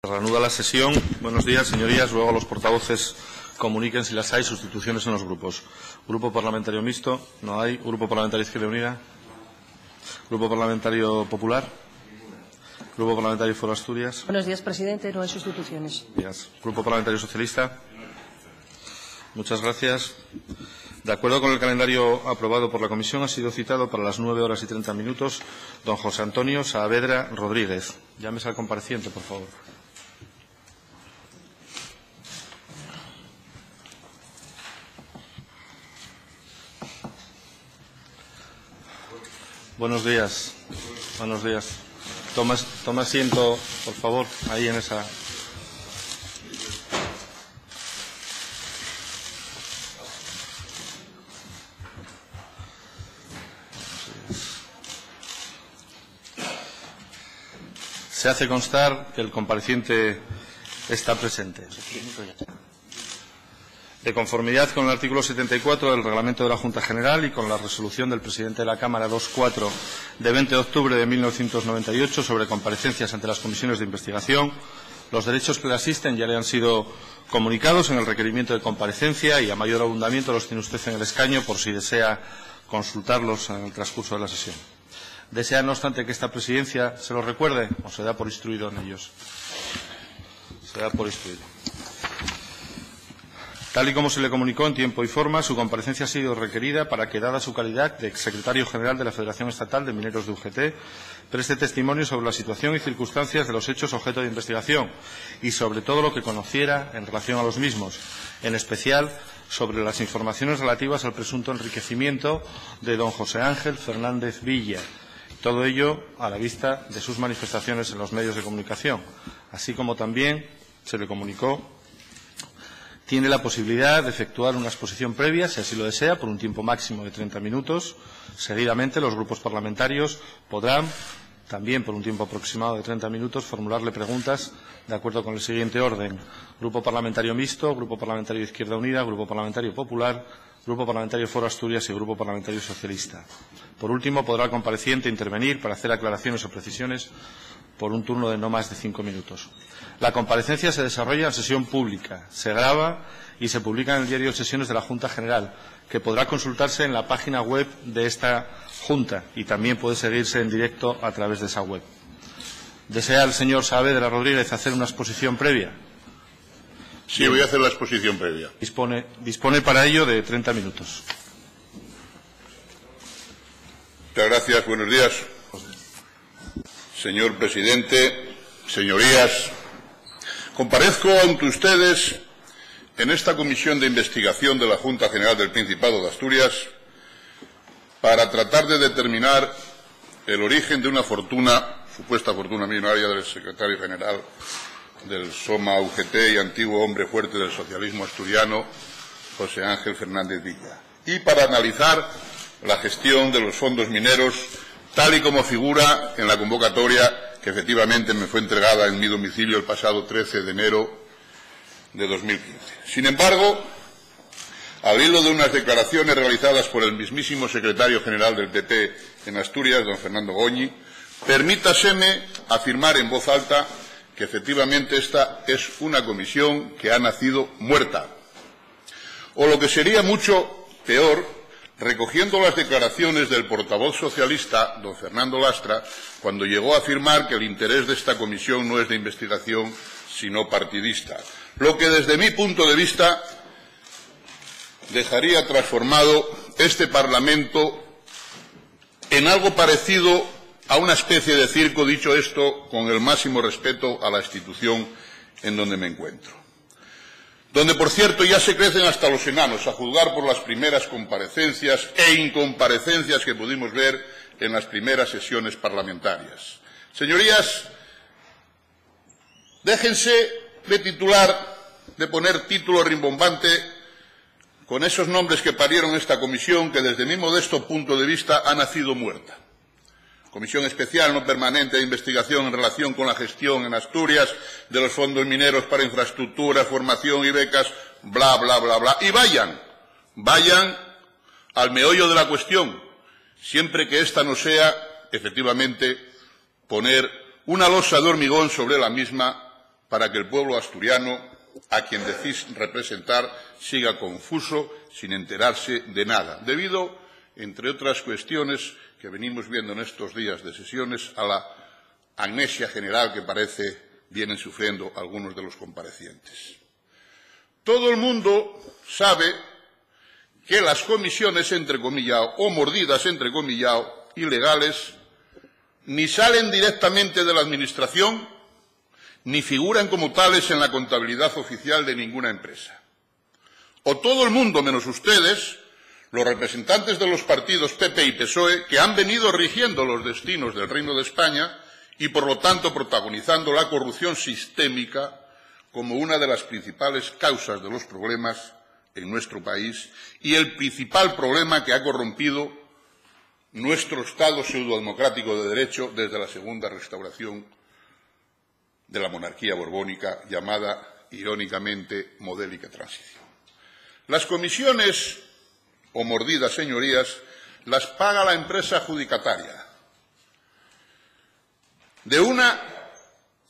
Reanuda la sesión. Buenos días, señorías. Ruego a los portavoces comuniquen si las hay sustituciones en los grupos. Grupo Parlamentario Mixto, no hay. Grupo Parlamentario Izquierda Unida. Grupo Parlamentario Popular. Grupo Parlamentario Foro Asturias. Buenos días, presidente. No hay sustituciones. Días. Grupo Parlamentario Socialista. Muchas gracias. De acuerdo con el calendario aprobado por la Comisión, ha sido citado para las 9:30 don José Antonio Saavedra Rodríguez. Llámese al compareciente, por favor. Buenos días. Buenos días. Toma asiento, por favor, ahí en esa. Se hace constar que el compareciente está presente. De conformidad con el artículo 74 del Reglamento de la Junta General y con la resolución del presidente de la Cámara 24 de 20 de octubre de 1998 sobre comparecencias ante las comisiones de investigación, los derechos que le asisten ya le han sido comunicados en el requerimiento de comparecencia y a mayor abundamiento los tiene usted en el escaño por si desea consultarlos en el transcurso de la sesión. ¿Desea, no obstante, que esta presidencia se lo recuerde o se da por instruido en ellos? Se da por instruido. Tal y como se le comunicó en tiempo y forma, su comparecencia ha sido requerida para que, dada su calidad de exsecretario general de la Federación Estatal de Mineros de UGT, preste testimonio sobre la situación y circunstancias de los hechos objeto de investigación y sobre todo lo que conociera en relación a los mismos, en especial sobre las informaciones relativas al presunto enriquecimiento de don José Ángel Fernández Villa. Todo ello a la vista de sus manifestaciones en los medios de comunicación, así como también se le comunicó tiene la posibilidad de efectuar una exposición previa, si así lo desea, por un tiempo máximo de 30 minutos. Seguidamente, los grupos parlamentarios podrán, también por un tiempo aproximado de 30 minutos, formularle preguntas de acuerdo con el siguiente orden. Grupo Parlamentario Mixto, Grupo Parlamentario Izquierda Unida, Grupo Parlamentario Popular, Grupo Parlamentario Foro Asturias y Grupo Parlamentario Socialista. Por último, podrá el compareciente intervenir para hacer aclaraciones o precisiones por un turno de no más de 5 minutos. La comparecencia se desarrolla en sesión pública, se graba y se publica en el diario de sesiones de la Junta General, que podrá consultarse en la página web de esta Junta y también puede seguirse en directo a través de esa web. ¿Desea el señor Saavedra Rodríguez hacer una exposición previa? Sí, voy a hacer la exposición previa. Dispone para ello de 30 minutos. Muchas gracias. Buenos días. Señor presidente, señorías, comparezco ante ustedes en esta comisión de investigación de la Junta General del Principado de Asturias para tratar de determinar el origen de una supuesta fortuna millonaria del secretario general del SOMA UGT y antiguo hombre fuerte del socialismo asturiano, José Ángel Fernández Villa, y para analizar la gestión de los fondos mineros tal y como figura en la convocatoria que efectivamente me fue entregada en mi domicilio el pasado 13 de enero de 2015. Sin embargo, al hilo de unas declaraciones realizadas por el mismísimo secretario general del PP en Asturias, don Fernando Goñi, permítaseme afirmar en voz alta que efectivamente esta es una comisión que ha nacido muerta. O lo que sería mucho peor, recogiendo las declaraciones del portavoz socialista, don Fernando Lastra, cuando llegó a afirmar que el interés de esta comisión no es de investigación, sino partidista, lo que desde mi punto de vista dejaría transformado este Parlamento en algo parecido a una especie de circo, dicho esto con el máximo respeto a la institución en donde me encuentro, donde, por cierto, ya se crecen hasta los enanos, a juzgar por las primeras comparecencias e incomparecencias que pudimos ver en las primeras sesiones parlamentarias. Señorías, déjense de poner título rimbombante con esos nombres que parieron esta comisión que, desde mi modesto punto de vista, ha nacido muerta. Comisión Especial No Permanente de Investigación en relación con la gestión en Asturias de los fondos mineros para infraestructura, formación y becas, bla, bla, bla, bla. Y vayan al meollo de la cuestión, siempre que ésta no sea, efectivamente, poner una losa de hormigón sobre la misma para que el pueblo asturiano, a quien decís representar, siga confuso, sin enterarse de nada, debido, entre otras cuestiones que venimos viendo en estos días de sesiones, a la amnesia general que parece vienen sufriendo algunos de los comparecientes. Todo el mundo sabe que las comisiones, entrecomillado, o mordidas, entrecomillado, ilegales, ni salen directamente de la Administración, ni figuran como tales en la contabilidad oficial de ninguna empresa. O todo el mundo, menos ustedes, los representantes de los partidos PP y PSOE, que han venido rigiendo los destinos del Reino de España y, por lo tanto, protagonizando la corrupción sistémica como una de las principales causas de los problemas en nuestro país y el principal problema que ha corrompido nuestro Estado pseudodemocrático de derecho desde la segunda restauración de la monarquía borbónica, llamada irónicamente modélica transición. Las comisiones o mordidas, señorías, las paga la empresa adjudicataria de una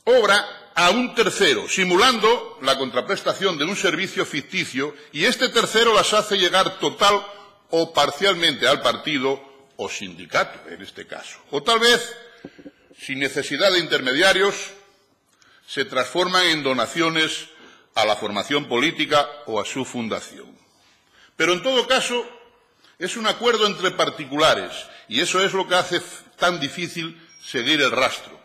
obra a un tercero, simulando la contraprestación de un servicio ficticio, y este tercero las hace llegar total o parcialmente al partido o sindicato, en este caso. O tal vez, sin necesidad de intermediarios, se transforman en donaciones a la formación política o a su fundación. Pero, en todo caso, es un acuerdo entre particulares, y eso es lo que hace tan difícil seguir el rastro.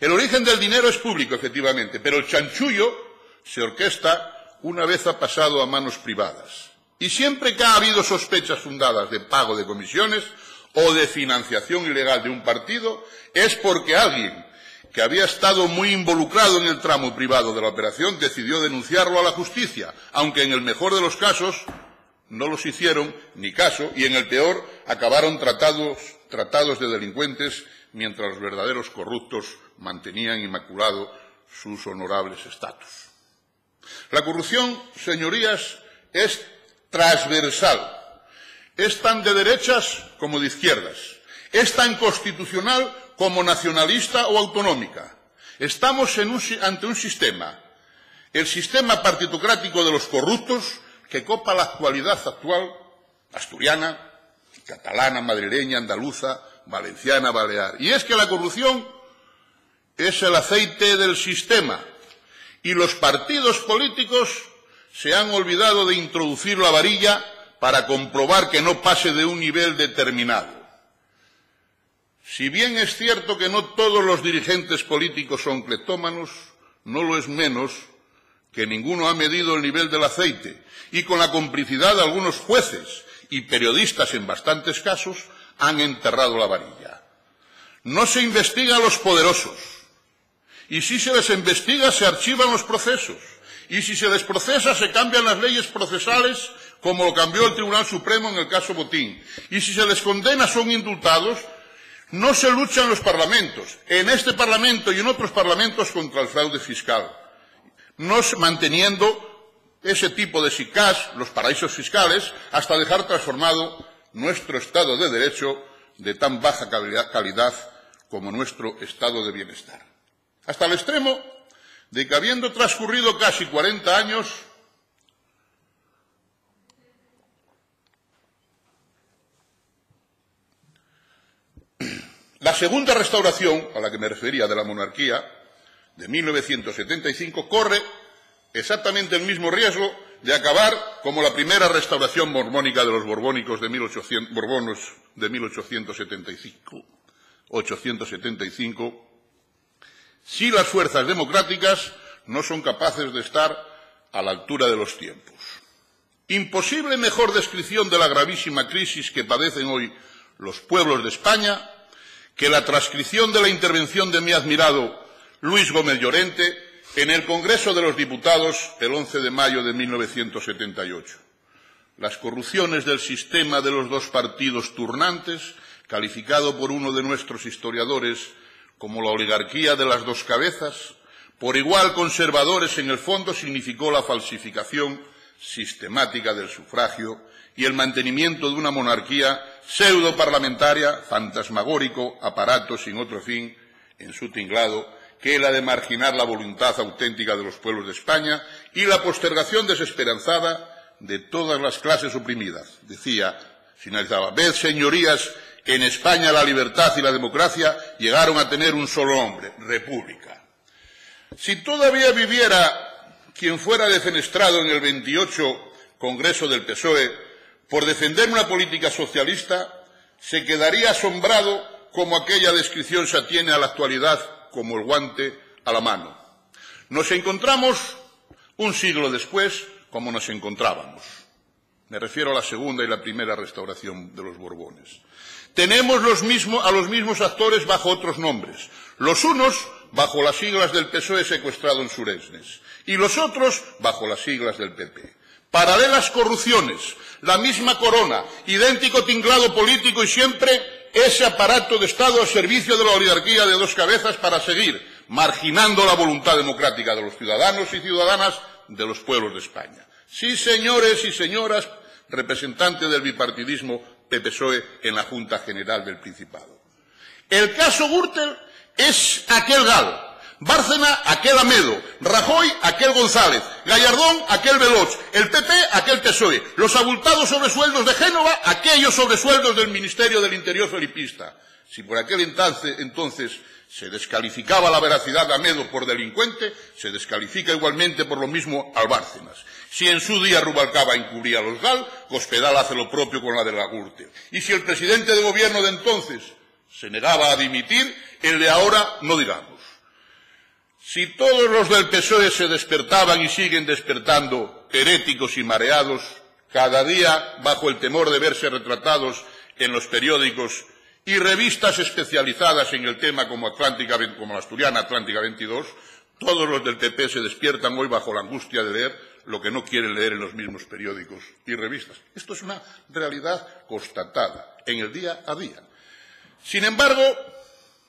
El origen del dinero es público, efectivamente, pero el chanchullo se orquesta una vez ha pasado a manos privadas. Y siempre que ha habido sospechas fundadas de pago de comisiones o de financiación ilegal de un partido, es porque alguien que había estado muy involucrado en el tramo privado de la operación decidió denunciarlo a la justicia, aunque en el mejor de los casos no los hicieron ni caso y en el peor acabaron tratados de delincuentes mientras los verdaderos corruptos mantenían inmaculado sus honorables estatus. La corrupción, señorías, es transversal. Es tan de derechas como de izquierdas. Es tan constitucional como nacionalista o autonómica. Estamos ante un sistema, el sistema partitocrático de los corruptos, que copa la actualidad actual asturiana, catalana, madrileña, andaluza, valenciana, balear. Y es que la corrupción es el aceite del sistema y los partidos políticos se han olvidado de introducir la varilla para comprobar que no pase de un nivel determinado. Si bien es cierto que no todos los dirigentes políticos son cleptómanos, no lo es menos que ninguno ha medido el nivel del aceite y con la complicidad de algunos jueces y periodistas en bastantes casos han enterrado la varilla. No se investiga a los poderosos y si se les investiga se archivan los procesos y si se les procesa se cambian las leyes procesales como lo cambió el Tribunal Supremo en el caso Botín y si se les condena son indultados. No se lucha en los parlamentos, en este Parlamento y en otros parlamentos contra el fraude fiscal, no manteniendo ese tipo de SICAS, los paraísos fiscales, hasta dejar transformado nuestro Estado de Derecho de tan baja calidad como nuestro Estado de Bienestar. Hasta el extremo de que, habiendo transcurrido casi 40 años, la segunda restauración, a la que me refería, de la monarquía, de 1975, corre exactamente el mismo riesgo de acabar como la primera restauración borbónica de los borbónicos de 1875, si las fuerzas democráticas no son capaces de estar a la altura de los tiempos. Imposible mejor descripción de la gravísima crisis que padecen hoy los pueblos de España que la transcripción de la intervención de mi admirado Luis Gómez Llorente en el Congreso de los Diputados el 11 de mayo de 1978. Las corrupciones del sistema de los dos partidos turnantes, calificado por uno de nuestros historiadores como la oligarquía de las dos cabezas, por igual conservadores en el fondo, significó la falsificación sistemática del sufragio y el mantenimiento de una monarquía pseudo-parlamentaria, fantasmagórico, aparato sin otro fin en su tinglado, que la de marginar la voluntad auténtica de los pueblos de España y la postergación desesperanzada de todas las clases oprimidas. Decía, finalizaba, ved, señorías, en España la libertad y la democracia llegaron a tener un solo nombre, república. Si todavía viviera quien fuera defenestrado en el 28 Congreso del PSOE por defender una política socialista, se quedaría asombrado como aquella descripción se atiene a la actualidad como el guante a la mano. Nos encontramos un siglo después como nos encontrábamos. Me refiero a la segunda y la primera restauración de los Borbones. Tenemos a los mismos actores bajo otros nombres. Los unos bajo las siglas del PSOE secuestrado en Suresnes y los otros bajo las siglas del PP. Paralelas corrupciones, la misma corona, idéntico tinglado político y siempre ese aparato de Estado al servicio de la oligarquía de dos cabezas para seguir marginando la voluntad democrática de los ciudadanos y ciudadanas de los pueblos de España. Sí, señores y señoras, representantes del bipartidismo PP-PSOE en la Junta General del Principado. El caso Gürtel es aquel Gal, Bárcena aquel Amedo, Rajoy aquel González, Gallardón aquel Veloch, el PP aquel PSOE, los abultados sobresueldos de Génova aquellos sobresueldos del Ministerio del Interior felipista. Si por aquel entonces se descalificaba la veracidad de Amedo por delincuente, se descalifica igualmente por lo mismo al Bárcenas. Si en su día Rubalcaba encubría a los Gal, Cospedal hace lo propio con la de la Gürtel. Y si el presidente de gobierno de entonces se negaba a dimitir, el de ahora no digamos. Si todos los del PSOE se despertaban y siguen despertando, heréticos y mareados, cada día bajo el temor de verse retratados en los periódicos y revistas especializadas en el tema como la asturiana Atlántica 22, todos los del PP se despiertan hoy bajo la angustia de leer lo que no quieren leer en los mismos periódicos y revistas. Esto es una realidad constatada en el día a día. Sin embargo,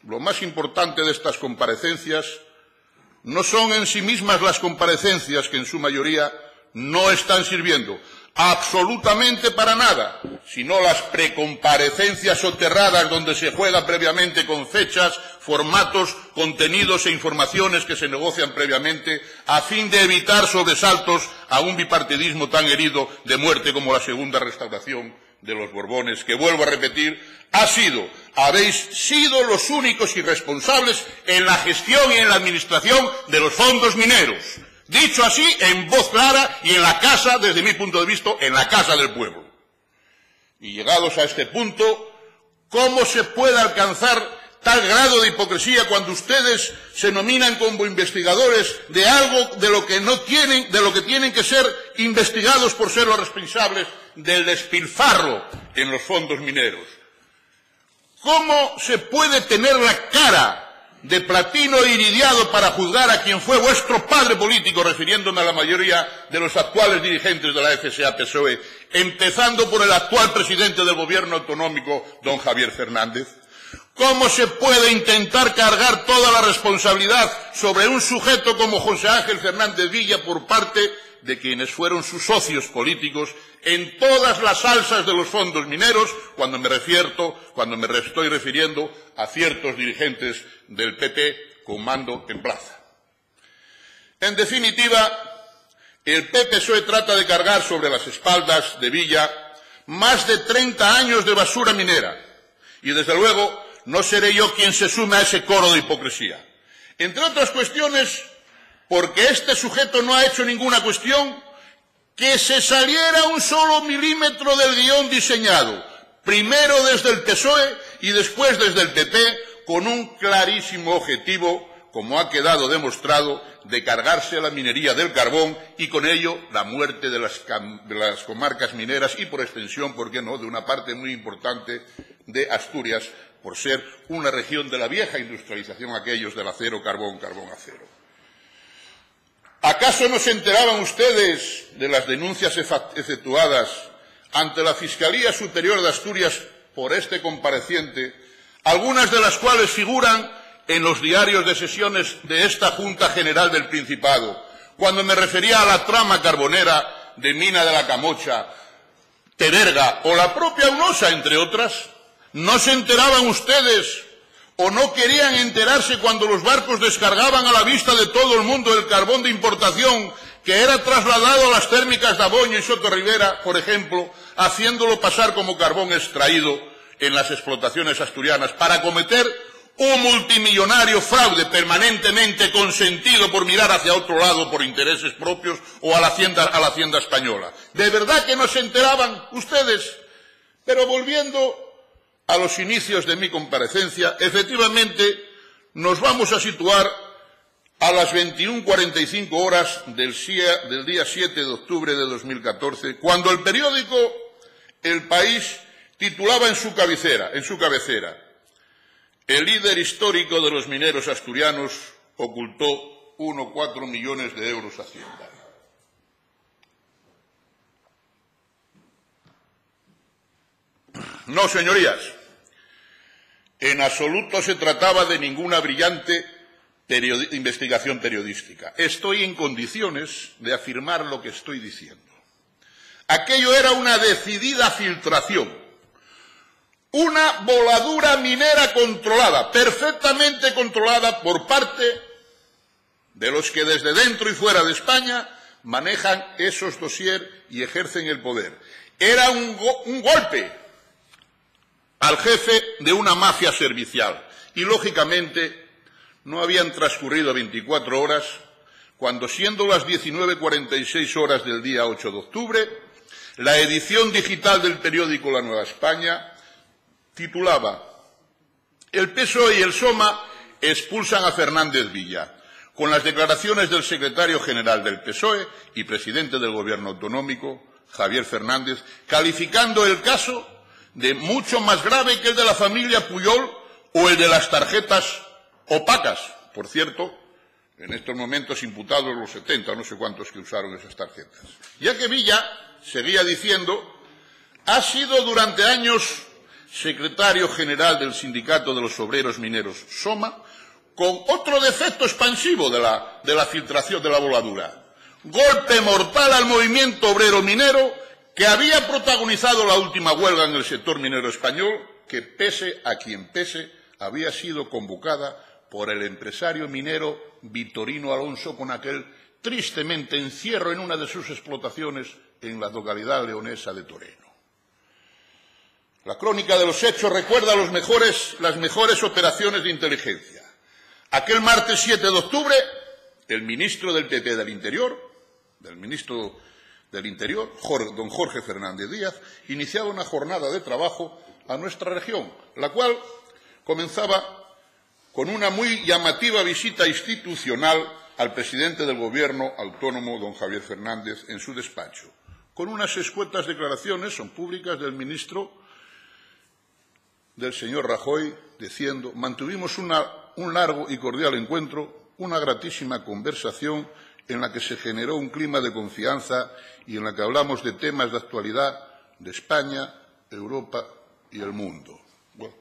lo más importante de estas comparecencias no son en sí mismas las comparecencias, que en su mayoría no están sirviendo absolutamente para nada, sino las precomparecencias soterradas donde se juega previamente con fechas, formatos, contenidos e informaciones que se negocian previamente a fin de evitar sobresaltos a un bipartidismo tan herido de muerte como la segunda restauración de los Borbones, que, vuelvo a repetir, habéis sido los únicos irresponsables en la gestión y en la administración de los fondos mineros. Dicho así, en voz clara y en la casa, desde mi punto de vista, en la casa del pueblo. Y llegados a este punto, ¿cómo se puede alcanzar tal grado de hipocresía cuando ustedes se nominan como investigadores de algo de lo que tienen que ser investigados por ser los responsables del despilfarro en los fondos mineros? ¿Cómo se puede tener la cara de platino iridiado para juzgar a quien fue vuestro padre político, refiriéndome a la mayoría de los actuales dirigentes de la FSA-PSOE, empezando por el actual presidente del gobierno autonómico, don Javier Fernández? ¿Cómo se puede intentar cargar toda la responsabilidad sobre un sujeto como José Ángel Fernández Villa por parte de quienes fueron sus socios políticos en todas las salsas de los fondos mineros, cuando me estoy refiriendo a ciertos dirigentes del PP con mando en plaza? En definitiva, el PP-PSOE trata de cargar sobre las espaldas de Villa más de 30 años de basura minera, y desde luego no seré yo quien se sume a ese coro de hipocresía. Entre otras cuestiones, porque este sujeto no ha hecho ninguna cuestión que se saliera un solo milímetro del guión diseñado, primero desde el PSOE y después desde el PP, con un clarísimo objetivo, como ha quedado demostrado, de cargarse la minería del carbón y con ello la muerte de las comarcas mineras y, por extensión, ¿por qué no?, de una parte muy importante de Asturias, por ser una región de la vieja industrialización, aquellos del acero, carbón, carbón, acero. ¿Acaso no se enteraban ustedes de las denuncias efectuadas ante la Fiscalía Superior de Asturias por este compareciente, algunas de las cuales figuran en los diarios de sesiones de esta Junta General del Principado, cuando me refería a la trama carbonera de Mina de la Camocha, Teberga o la propia Unosa, entre otras? ¿No se enteraban ustedes ¿O no querían enterarse cuando los barcos descargaban a la vista de todo el mundo el carbón de importación que era trasladado a las térmicas de Aboño y Sotorribera, por ejemplo, haciéndolo pasar como carbón extraído en las explotaciones asturianas para cometer un multimillonario fraude permanentemente consentido por mirar hacia otro lado por intereses propios o a la hacienda española? ¿De verdad que no se enteraban ustedes? Pero volviendo a los inicios de mi comparecencia, efectivamente nos vamos a situar a las 21:45 horas del día 7 de octubre de 2014, cuando el periódico El País titulaba en su cabecera: el líder histórico de los mineros asturianos ocultó 1,4 millones de euros a Hacienda. No, señorías, en absoluto se trataba de ninguna brillante investigación periodística. Estoy en condiciones de afirmar lo que estoy diciendo. Aquello era una decidida filtración, una voladura minera controlada, perfectamente controlada por parte de los que desde dentro y fuera de España manejan esos dossiers y ejercen el poder. Era un golpe al jefe de una mafia servicial y, lógicamente, no habían transcurrido 24 horas cuando, siendo las 19:46 horas del día 8 de octubre, la edición digital del periódico La Nueva España titulaba: el PSOE y el SOMA expulsan a Fernández Villa, con las declaraciones del secretario general del PSOE y presidente del Gobierno autonómico, Javier Fernández, calificando el caso de mucho más grave que el de la familia Pujol o el de las tarjetas opacas. Por cierto, en estos momentos imputados los 70, no sé cuántos que usaron esas tarjetas. Ya que Villa seguía diciendo: ha sido durante años secretario general del Sindicato de los Obreros Mineros, SOMA, con otro defecto expansivo de la filtración de la voladura: golpe mortal al movimiento obrero minero que había protagonizado la última huelga en el sector minero español, que, pese a quien pese, había sido convocada por el empresario minero Vitorino Alonso con aquel tristemente encierro en una de sus explotaciones en la localidad leonesa de Toreno. La crónica de los hechos recuerda las mejores operaciones de inteligencia. Aquel martes 7 de octubre, el ministro del PP del Interior, don Jorge Fernández Díaz, iniciaba una jornada de trabajo a nuestra región, la cual comenzaba con una muy llamativa visita institucional al presidente del Gobierno autónomo, don Javier Fernández, en su despacho, con unas escuetas declaraciones, son públicas, del ministro, del señor Rajoy, diciendo: mantuvimos un largo y cordial encuentro, una gratísima conversación en la que se generó un clima de confianza y en la que hablamos de temas de actualidad de España, Europa y el mundo. Bueno,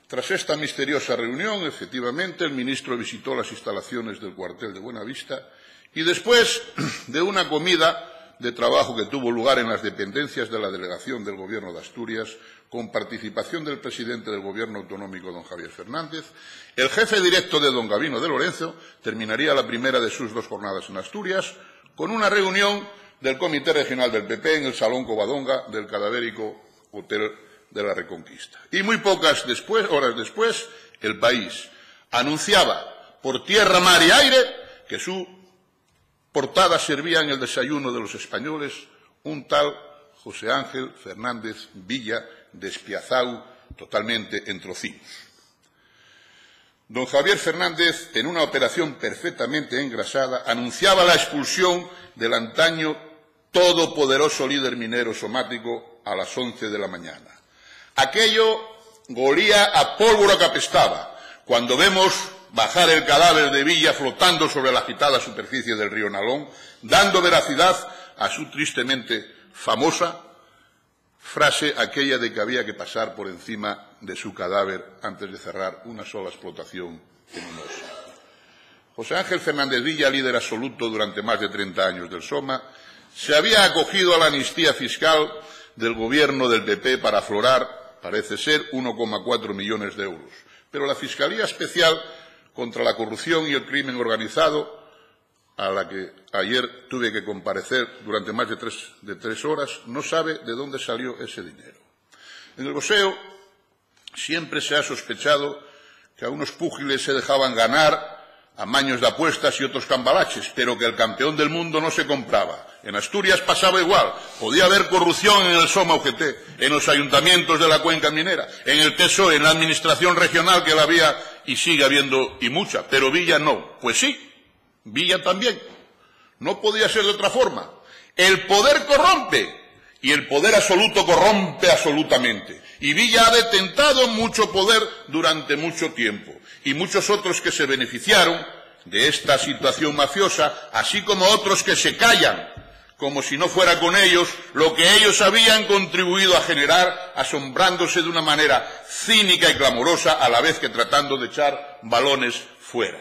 tras esta misteriosa reunión, efectivamente, el ministro visitó las instalaciones del cuartel de Buenavista y, después de una comida de trabajo que tuvo lugar en las dependencias de la delegación del Gobierno de Asturias, con participación del presidente del Gobierno autonómico, don Javier Fernández, el jefe directo de don Gabino de Lorenzo terminaría la primera de sus 2 jornadas en Asturias con una reunión del Comité Regional del PP en el Salón Covadonga del cadavérico Hotel de la Reconquista. Y muy pocas horas después, El País anunciaba por tierra, mar y aire que su portada servía en el desayuno de los españoles un tal José Ángel Fernández Villa, despiazado totalmente en trocinos. Don Javier Fernández, en una operación perfectamente engrasada, anunciaba la expulsión del antaño todopoderoso líder minero somático a las 11 de la mañana. Aquello golía a pólvora que apestaba cuando vemos bajar el cadáver de Villa flotando sobre la agitada superficie del río Nalón, dando veracidad a su tristemente famosa frase aquella de que había que pasar por encima de su cadáver antes de cerrar una sola explotación en Mimosa. José Ángel Fernández Villa, líder absoluto durante más de 30 años del SOMA, se había acogido a la amnistía fiscal del Gobierno del PP para aflorar, parece ser, 1,4 millones de euros, Pero la Fiscalía Especial contra la Corrupción y el Crimen Organizado, a la que ayer tuve que comparecer durante más de tres horas, no sabe de dónde salió ese dinero. En el boxeo siempre se ha sospechado que a unos púgiles se dejaban ganar amaños de apuestas y otros cambalaches, pero que el campeón del mundo no se compraba. En Asturias pasaba igual. Podía haber corrupción en el Soma UGT, en los ayuntamientos de la cuenca minera, en el PSOE, en la administración regional, que la había y sigue habiendo y mucha, pero Villa no. Pues sí, Villa también. No podía ser de otra forma. El poder corrompe y el poder absoluto corrompe absolutamente. Y Villa ha detentado mucho poder durante mucho tiempo. Y muchos otros que se beneficiaron de esta situación mafiosa, así como otros que se callan, como si no fuera con ellos lo que ellos habían contribuido a generar, asombrándose de una manera cínica y clamorosa, a la vez que tratando de echar balones fuera.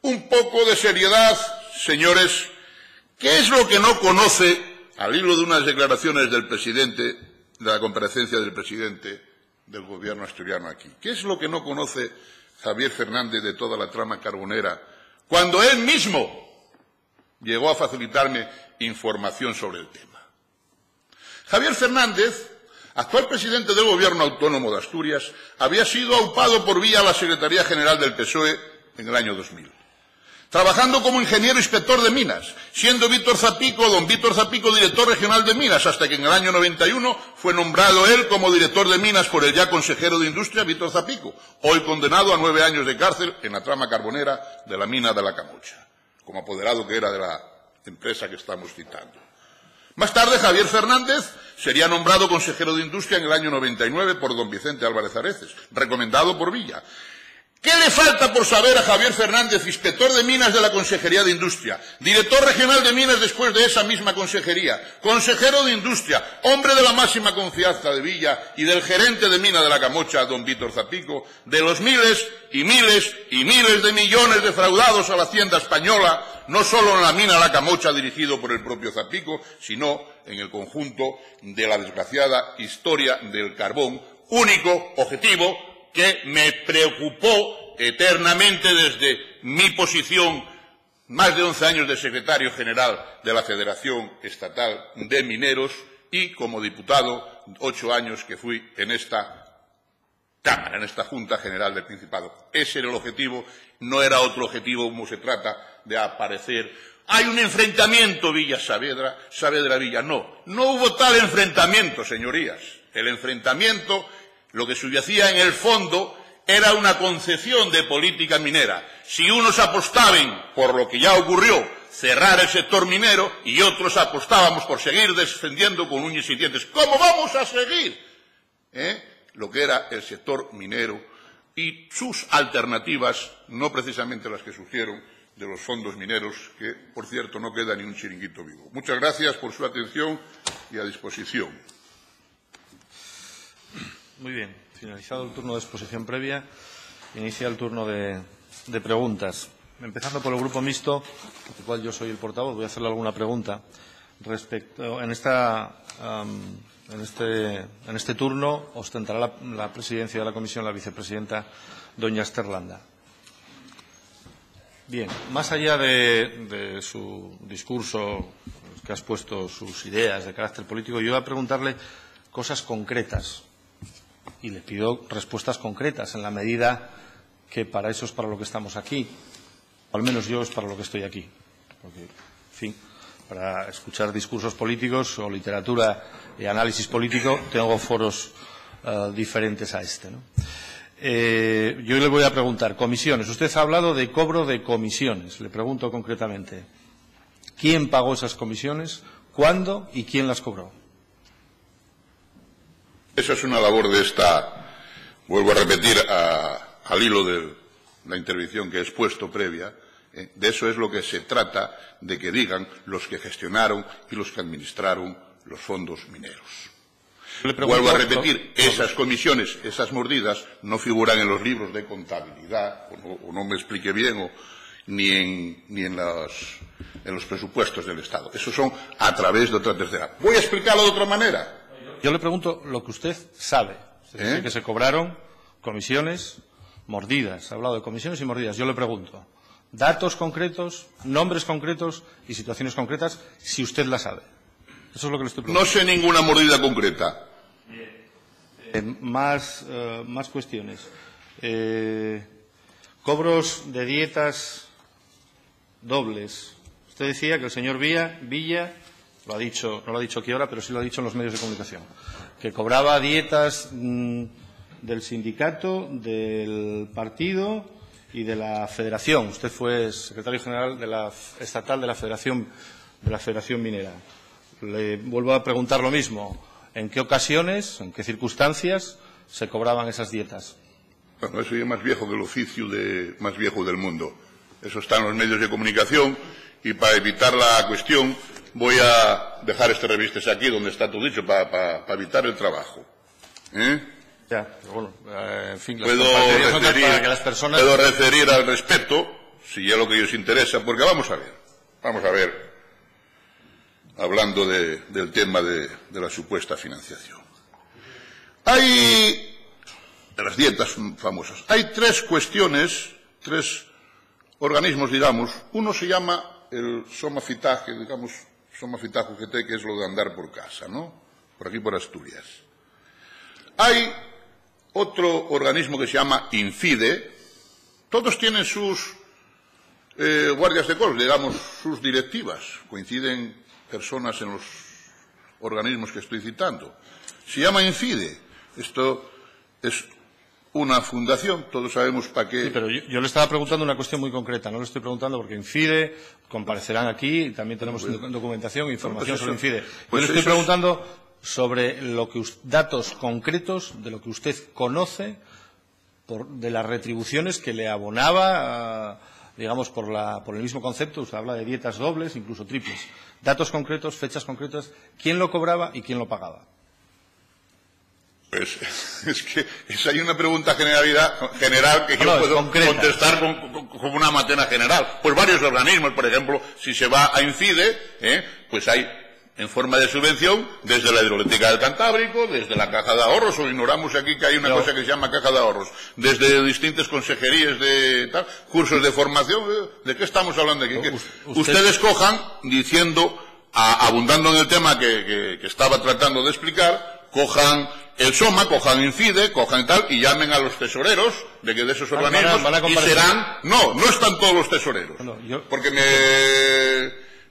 Un poco de seriedad, señores. ¿Qué es lo que no conoce, al hilo de unas declaraciones del presidente, de la comparecencia del presidente del gobierno asturiano aquí? ¿Qué es lo que no conoce Javier Fernández de toda la trama carbonera, cuando él mismo llegó a facilitarme información sobre el tema? Javier Fernández, actual presidente del Gobierno Autónomo de Asturias, había sido aupado por Villa a la Secretaría General del PSOE en el año 2000, trabajando como ingeniero inspector de minas, siendo don Víctor Zapico, director regional de minas, hasta que en el año 91 fue nombrado él como director de minas por el ya consejero de Industria, Víctor Zapico, hoy condenado a 9 años de cárcel en la trama carbonera de la mina de la Camocha, como apoderado que era de la empresa que estamos citando. Más tarde, Javier Fernández sería nombrado consejero de Industria en el año 99 por don Vicente Álvarez Areces, recomendado por Villa. ¿Qué le falta por saber a Javier Fernández, inspector de minas de la Consejería de Industria, director regional de minas después de esa misma consejería, consejero de Industria, hombre de la máxima confianza de Villa y del gerente de mina de la Camocha, don Víctor Zapico, de los miles y miles y miles de millones defraudados a la hacienda española, no solo en la mina de la Camocha dirigido por el propio Zapico, sino en el conjunto de la desgraciada historia del carbón, único objetivo que me preocupó eternamente desde mi posición, más de 11 años de secretario general de la Federación Estatal de Mineros y como diputado 8 años que fui en esta Cámara, en esta Junta General del Principado. Ese era el objetivo, no era otro objetivo como se trata de aparecer. Hay un enfrentamiento Villa-Saavedra, Saavedra-Villa. No hubo tal enfrentamiento, señorías. El enfrentamiento, lo que subyacía en el fondo, era una concepción de política minera. Si unos apostaban por lo que ya ocurrió, cerrar el sector minero, y otros apostábamos por seguir defendiendo con uñas y dientes. ¿Cómo vamos a seguir lo que era el sector minero y sus alternativas, no precisamente las que surgieron de los fondos mineros, que, por cierto, no queda ni un chiringuito vivo? Muchas gracias por su atención y a disposición. Muy bien. Finalizado el turno de exposición previa, inicia el turno de preguntas. Empezando por el Grupo Mixto, del cual yo soy el portavoz, voy a hacerle alguna pregunta respecto. En este turno ostentará la presidencia de la comisión la vicepresidenta doña Esther Landa. Bien, más allá de su discurso, que ha expuesto sus ideas de carácter político, yo voy a preguntarle cosas concretas. Y le pido respuestas concretas en la medida que para eso es para lo que estamos aquí. O al menos yo es para lo que estoy aquí. Porque, en fin, para escuchar discursos políticos o literatura y análisis político tengo foros diferentes a este, ¿no? Yo le voy a preguntar, comisiones. Usted ha hablado de cobro de comisiones. Le pregunto concretamente, ¿quién pagó esas comisiones? ¿Cuándo? ¿Y quién las cobró? Esa es una labor de esta, vuelvo a repetir, al hilo de la intervención que he expuesto previa, de eso es lo que se trata de que digan los que gestionaron y los que administraron los fondos mineros. Vuelvo a repetir, esas comisiones, esas mordidas, no figuran en los libros de contabilidad, o no me explique bien, ni en los presupuestos del Estado. Eso son a través de otra tercera. Voy a explicarlo de otra manera. Yo le pregunto lo que usted sabe. Es decir, que se cobraron comisiones mordidas, ha hablado de comisiones y mordidas. Yo le pregunto, datos concretos, nombres concretos y situaciones concretas, si usted las sabe. Eso es lo que le estoy preguntando. No sé ninguna mordida concreta. Más cuestiones. Cobros de dietas dobles. Usted decía que el señor Villa, lo ha dicho, no lo ha dicho aquí ahora, pero sí lo ha dicho en los medios de comunicación, que cobraba dietas del sindicato, del partido y de la federación. Usted fue secretario general estatal de la Federación Minera. Le vuelvo a preguntar lo mismo. ¿En qué ocasiones, en qué circunstancias se cobraban esas dietas? Bueno, eso ya es más viejo que el oficio más viejo del mundo. Eso está en los medios de comunicación y para evitar la cuestión voy a dejar este revistes aquí donde está todo dicho para evitar el trabajo. Ya, pero bueno, en fin, puedo referir al respecto, si es lo que os interesa, porque vamos a ver, hablando del tema de la supuesta financiación. Hay, de las dietas famosas, hay tres cuestiones, tres organismos, digamos. Uno se llama el Somafitaje, digamos, Somafitaje UGT, que es lo de andar por casa, ¿no? Por aquí, por Asturias. Hay otro organismo que se llama Infide. Todos tienen sus guardias de corps, digamos, sus directivas. Coinciden personas en los organismos que estoy citando. Se llama Infide. Esto es una fundación, todos sabemos para qué. Sí, pero yo le estaba preguntando una cuestión muy concreta, no le estoy preguntando porque Infide, comparecerán aquí, y también tenemos documentación e información sobre Infide. Yo le estoy preguntando sobre datos concretos de lo que usted conoce de las retribuciones que le abonaba, digamos, por el mismo concepto. Usted habla de dietas dobles, incluso triples. Datos concretos, fechas concretas, quién lo cobraba y quién lo pagaba. Pues es que hay una pregunta general que yo puedo contestar como una matena general. Pues varios organismos, por ejemplo, si se va a Infide, pues hay en forma de subvención desde la Hidroeléctrica del Cantábrico, desde la Caja de Ahorros, o ignoramos aquí que hay una cosa que se llama Caja de Ahorros, desde distintas consejerías de tal, cursos de formación. ¿De qué estamos hablando aquí? Ustedes cojan, diciendo, abundando en el tema que estaba tratando de explicar, cojan el SOMA, cojan Infide, cojan tal, y llamen a los tesoreros de esos organismos y serán... No están todos los tesoreros. Porque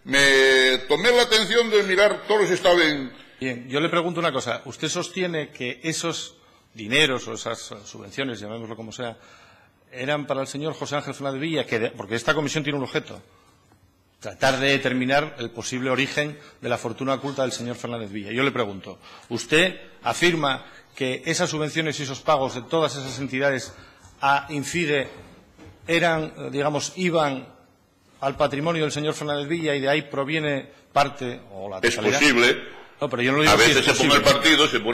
me tomé la atención de mirar todos los estados en... Bien, yo le pregunto una cosa. ¿Usted sostiene que esos dineros o esas subvenciones, llamémoslo como sea, eran para el señor José Ángel Fernández Villa? Porque esta comisión tiene un objeto: tratar de determinar el posible origen de la fortuna oculta del señor Fernández Villa. Yo le pregunto, ¿usted afirma que esas subvenciones y esos pagos de todas esas entidades a Infide eran, digamos, iban al patrimonio del señor Fernández Villa y de ahí proviene parte o la totalidad? Es posible. No, pero yo no lo digo. A veces se pone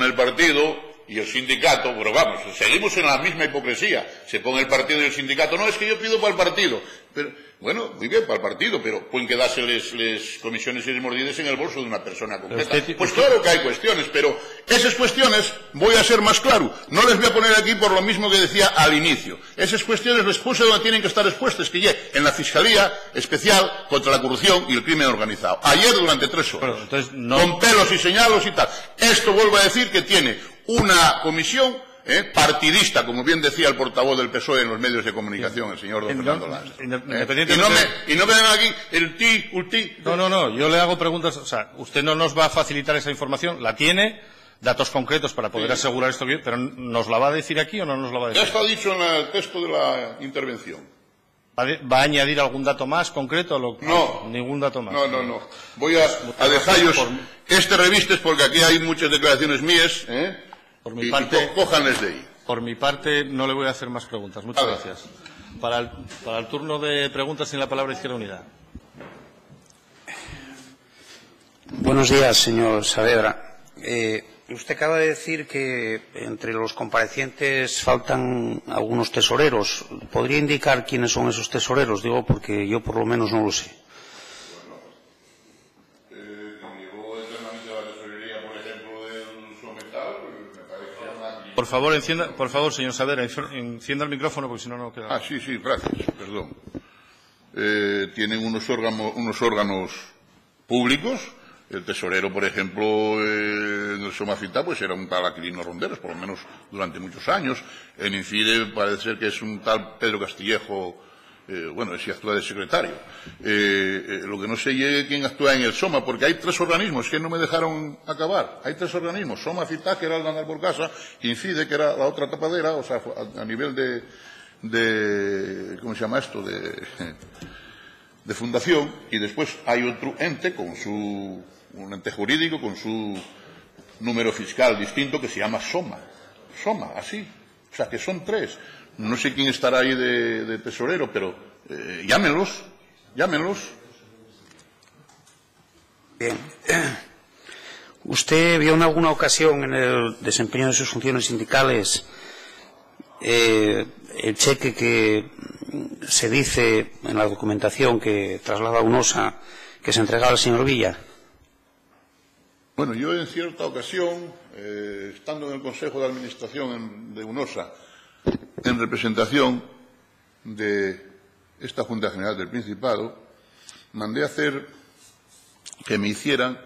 el partido y el sindicato, pero vamos, seguimos en la misma hipocresía. Se pone el partido y el sindicato. No, es que yo pido para el partido. Pero, bueno, muy bien, para el partido, pero pueden quedarse las comisiones y las mordidas en el bolso de una persona concreta. Pues claro que hay cuestiones, pero esas cuestiones, voy a ser más claro, no les voy a poner aquí por lo mismo que decía al inicio. Esas cuestiones les puse donde tienen que estar expuestas, que en la Fiscalía Especial contra la Corrupción y el Crimen Organizado. Ayer durante 3 horas. Bueno, entonces, no... Con pelos y señalos y tal. Esto vuelvo a decir que tiene una comisión partidista, como bien decía el portavoz del PSOE en los medios de comunicación, el señor don Fernando Lanza. Y no me den aquí el ti. No, yo le hago preguntas. O sea, usted no nos va a facilitar esa información, la tiene, datos concretos para poder asegurar esto bien, pero ¿nos la va a decir aquí o no nos la va a decir? Ya está dicho en el texto de la intervención. ¿Va a añadir algún dato más concreto? No. Ningún dato más. No. Voy a dejaros este revistes porque aquí hay muchas declaraciones mías, Por mi parte, cójanles de ahí. Por mi parte, no le voy a hacer más preguntas. Muchas gracias. Para el turno de preguntas, tiene la palabra Izquierda Unida. Buenos días, señor Saavedra. Usted acaba de decir que entre los comparecientes faltan algunos tesoreros. ¿Podría indicar quiénes son esos tesoreros? Digo, porque yo por lo menos no lo sé. Por favor, señor Saavedra, encienda el micrófono porque si no, no queda. Ah, sí, gracias, perdón. Tienen unos órganos públicos. El tesorero, por ejemplo, en el Somacita, pues era un tal Aquilino Ronderos, por lo menos durante muchos años. En Incide parece ser que es un tal Pedro Castillejo, ese actúa de secretario. Lo que no sé es quién actúa en el Soma, porque hay 3 organismos que no me dejaron acabar. Hay 3 organismos. Somacita, que era el de andar por casa, Incide, que era la otra tapadera, o sea, a nivel de ¿cómo se llama esto? De fundación, y después hay otro ente un ente jurídico con su número fiscal distinto que se llama Soma, así. O sea, que son 3. No sé quién estará ahí de tesorero, pero llámenlos. Bien. ¿Usted vio en alguna ocasión en el desempeño de sus funciones sindicales el cheque que se dice en la documentación que traslada UNOSA que se entregaba al señor Villa? Bueno, yo en cierta ocasión, estando en el Consejo de Administración de UNOSA, en representación de esta Junta General del Principado, mandé hacer que me hicieran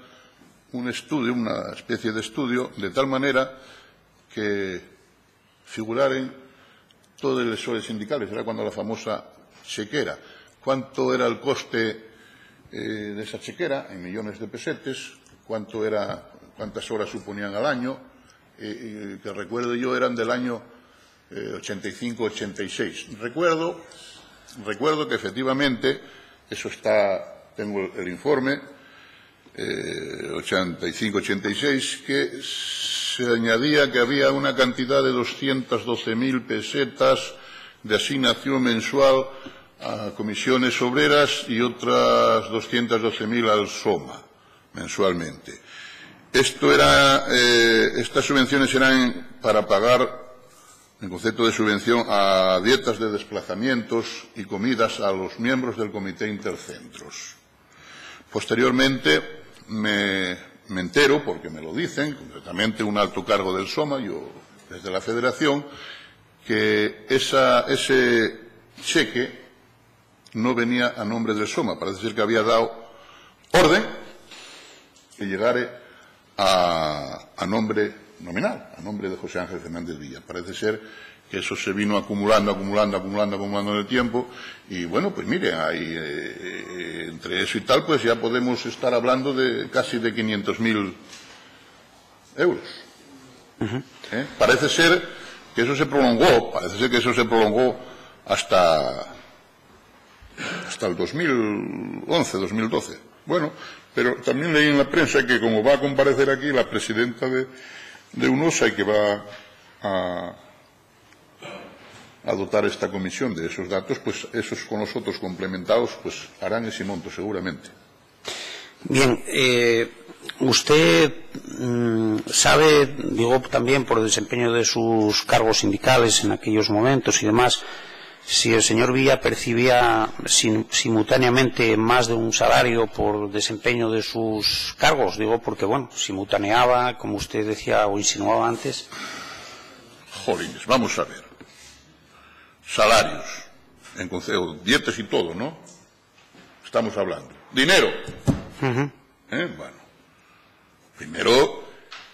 un estudio, una especie de estudio, de tal manera que figuraran todo el ESOE sindicales. Era cuando la famosa chequera. ¿Cuánto era el coste de esa chequera? En millones de pesetes. ¿Cuántas horas suponían al año? Que recuerdo yo eran del año 85-86. Recuerdo que efectivamente, eso tengo el informe, 85-86, que se añadía que había una cantidad de 212.000 pesetas de asignación mensual a comisiones obreras y otras 212.000 al SOMA mensualmente. Estas subvenciones eran para pagar, en concepto de subvención, a dietas de desplazamientos y comidas a los miembros del Comité Intercentros. Posteriormente me entero, porque me lo dicen, concretamente un alto cargo del SOMA, yo desde la Federación, que ese cheque no venía a nombre del SOMA. Parece ser que había dado orden que llegara a nombre nominal, a nombre de José Ángel Fernández Villa. Parece ser que eso se vino acumulando en el tiempo, y bueno, pues mire, entre eso y tal, pues ya podemos estar hablando de casi de 500.000 euros. Parece ser que eso se prolongó, hasta el 2011, 2012. Bueno, pero también leí en la prensa que como va a comparecer aquí la presidenta de UNOSA y que va a dotar esta comisión de esos datos, pues esos con los otros complementados, pues harán ese monto seguramente. Bien, usted sabe, digo también por el desempeño de sus cargos sindicales en aquellos momentos y demás, si el señor Villa percibía simultáneamente más de un salario por desempeño de sus cargos, digo porque, bueno, simultaneaba, como usted decía o insinuaba antes. Jolines, vamos a ver. Salarios, en concepto, dietas y todo, ¿no? Estamos hablando. Dinero. Bueno, primero,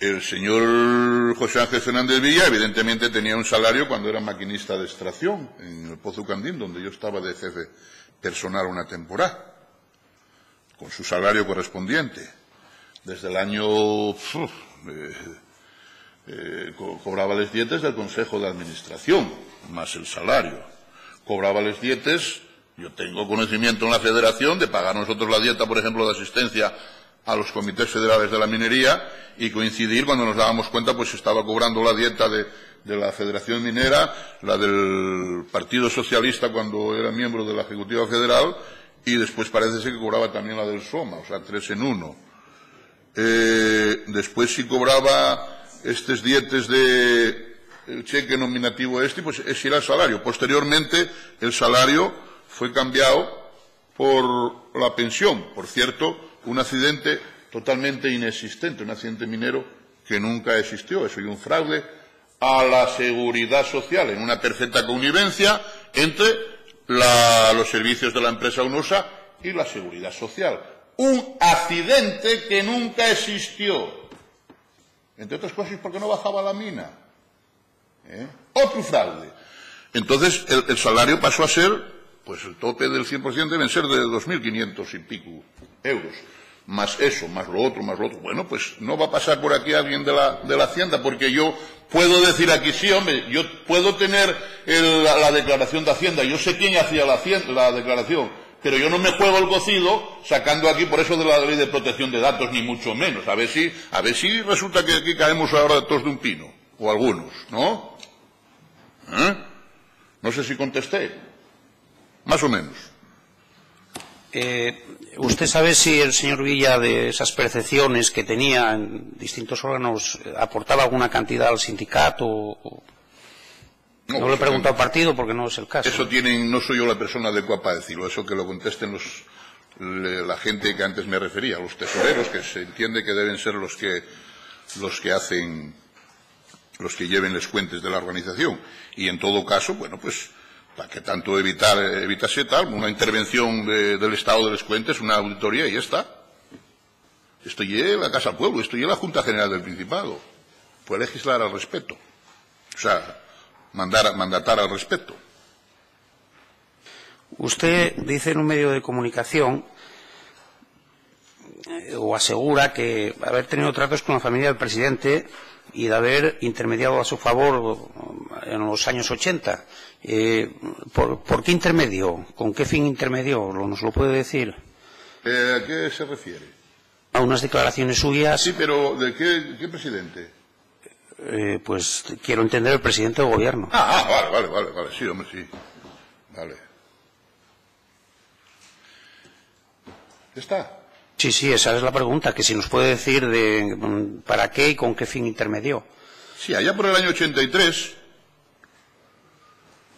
el señor José Ángel Fernández Villa evidentemente tenía un salario cuando era maquinista de extracción en el Pozo Candín, donde yo estaba de jefe personal una temporada, con su salario correspondiente. Desde el año... cobraba las dietas del Consejo de Administración, más el salario. Cobraba las dietas, yo tengo conocimiento en la Federación de pagar nosotros la dieta, por ejemplo, de asistencia a los comités federales de la minería, y coincidir cuando nos dábamos cuenta, pues estaba cobrando la dieta de la Federación Minera, la del Partido Socialista cuando era miembro de la Ejecutiva Federal, y después parece ser que cobraba también la del SOMA, o sea, 3 en 1. Después sí cobraba estos dietes de el cheque nominativo pues ese era el salario. Posteriormente, el salario fue cambiado por la pensión. Por cierto, un accidente totalmente inexistente, un accidente minero que nunca existió. Eso y un fraude a la seguridad social, en una perfecta connivencia entre los servicios de la empresa UNOSA y la seguridad social. Un accidente que nunca existió. Entre otras cosas porque no bajaba la mina. Otro fraude. Entonces el salario pasó a ser, pues el tope del 100% deben ser de 2.500 y pico euros. Más eso, más lo otro, más lo otro. Bueno, pues no va a pasar por aquí alguien de la Hacienda, porque yo puedo decir aquí, sí, hombre, yo puedo tener la declaración de Hacienda, yo sé quién hacía la declaración, pero yo no me juego el cocido sacando aquí por eso de la ley de protección de datos, ni mucho menos. A ver si resulta que aquí caemos ahora todos de un pino, o algunos, ¿no? No sé si contesté. Más o menos. ¿Usted sabe si el señor Villa, de esas percepciones que tenía en distintos órganos, aportaba alguna cantidad al sindicato? No le he preguntado al partido porque no es el caso. Eso no soy yo la persona adecuada para decirlo. Eso que lo contesten la gente que antes me refería, los tesoreros, que se entiende que deben ser los que lleven las cuentas de la organización. Y en todo caso, bueno, pues para que tanto evitase tal, una intervención del Estado de las cuentas, una auditoría y ya está. Esto lleva a Casa al Pueblo, esto lleva a la Junta General del Principado. Puede legislar al respecto. O sea, mandatar al respecto. Usted dice en un medio de comunicación, o asegura que haber tenido tratos con la familia del presidente y de haber intermediado a su favor en los años 80. ¿Por qué intermedió? ¿Con qué fin intermedió? ¿Nos lo puede decir? ¿A qué se refiere? A unas declaraciones suyas. Sí, pero ¿de qué presidente? Pues quiero entender el presidente del gobierno. Vale, sí, hombre, sí. Vale. ¿Ya está? Sí, esa es la pregunta, que si nos puede decir para qué y con qué fin intermedió. Sí, allá por el año 83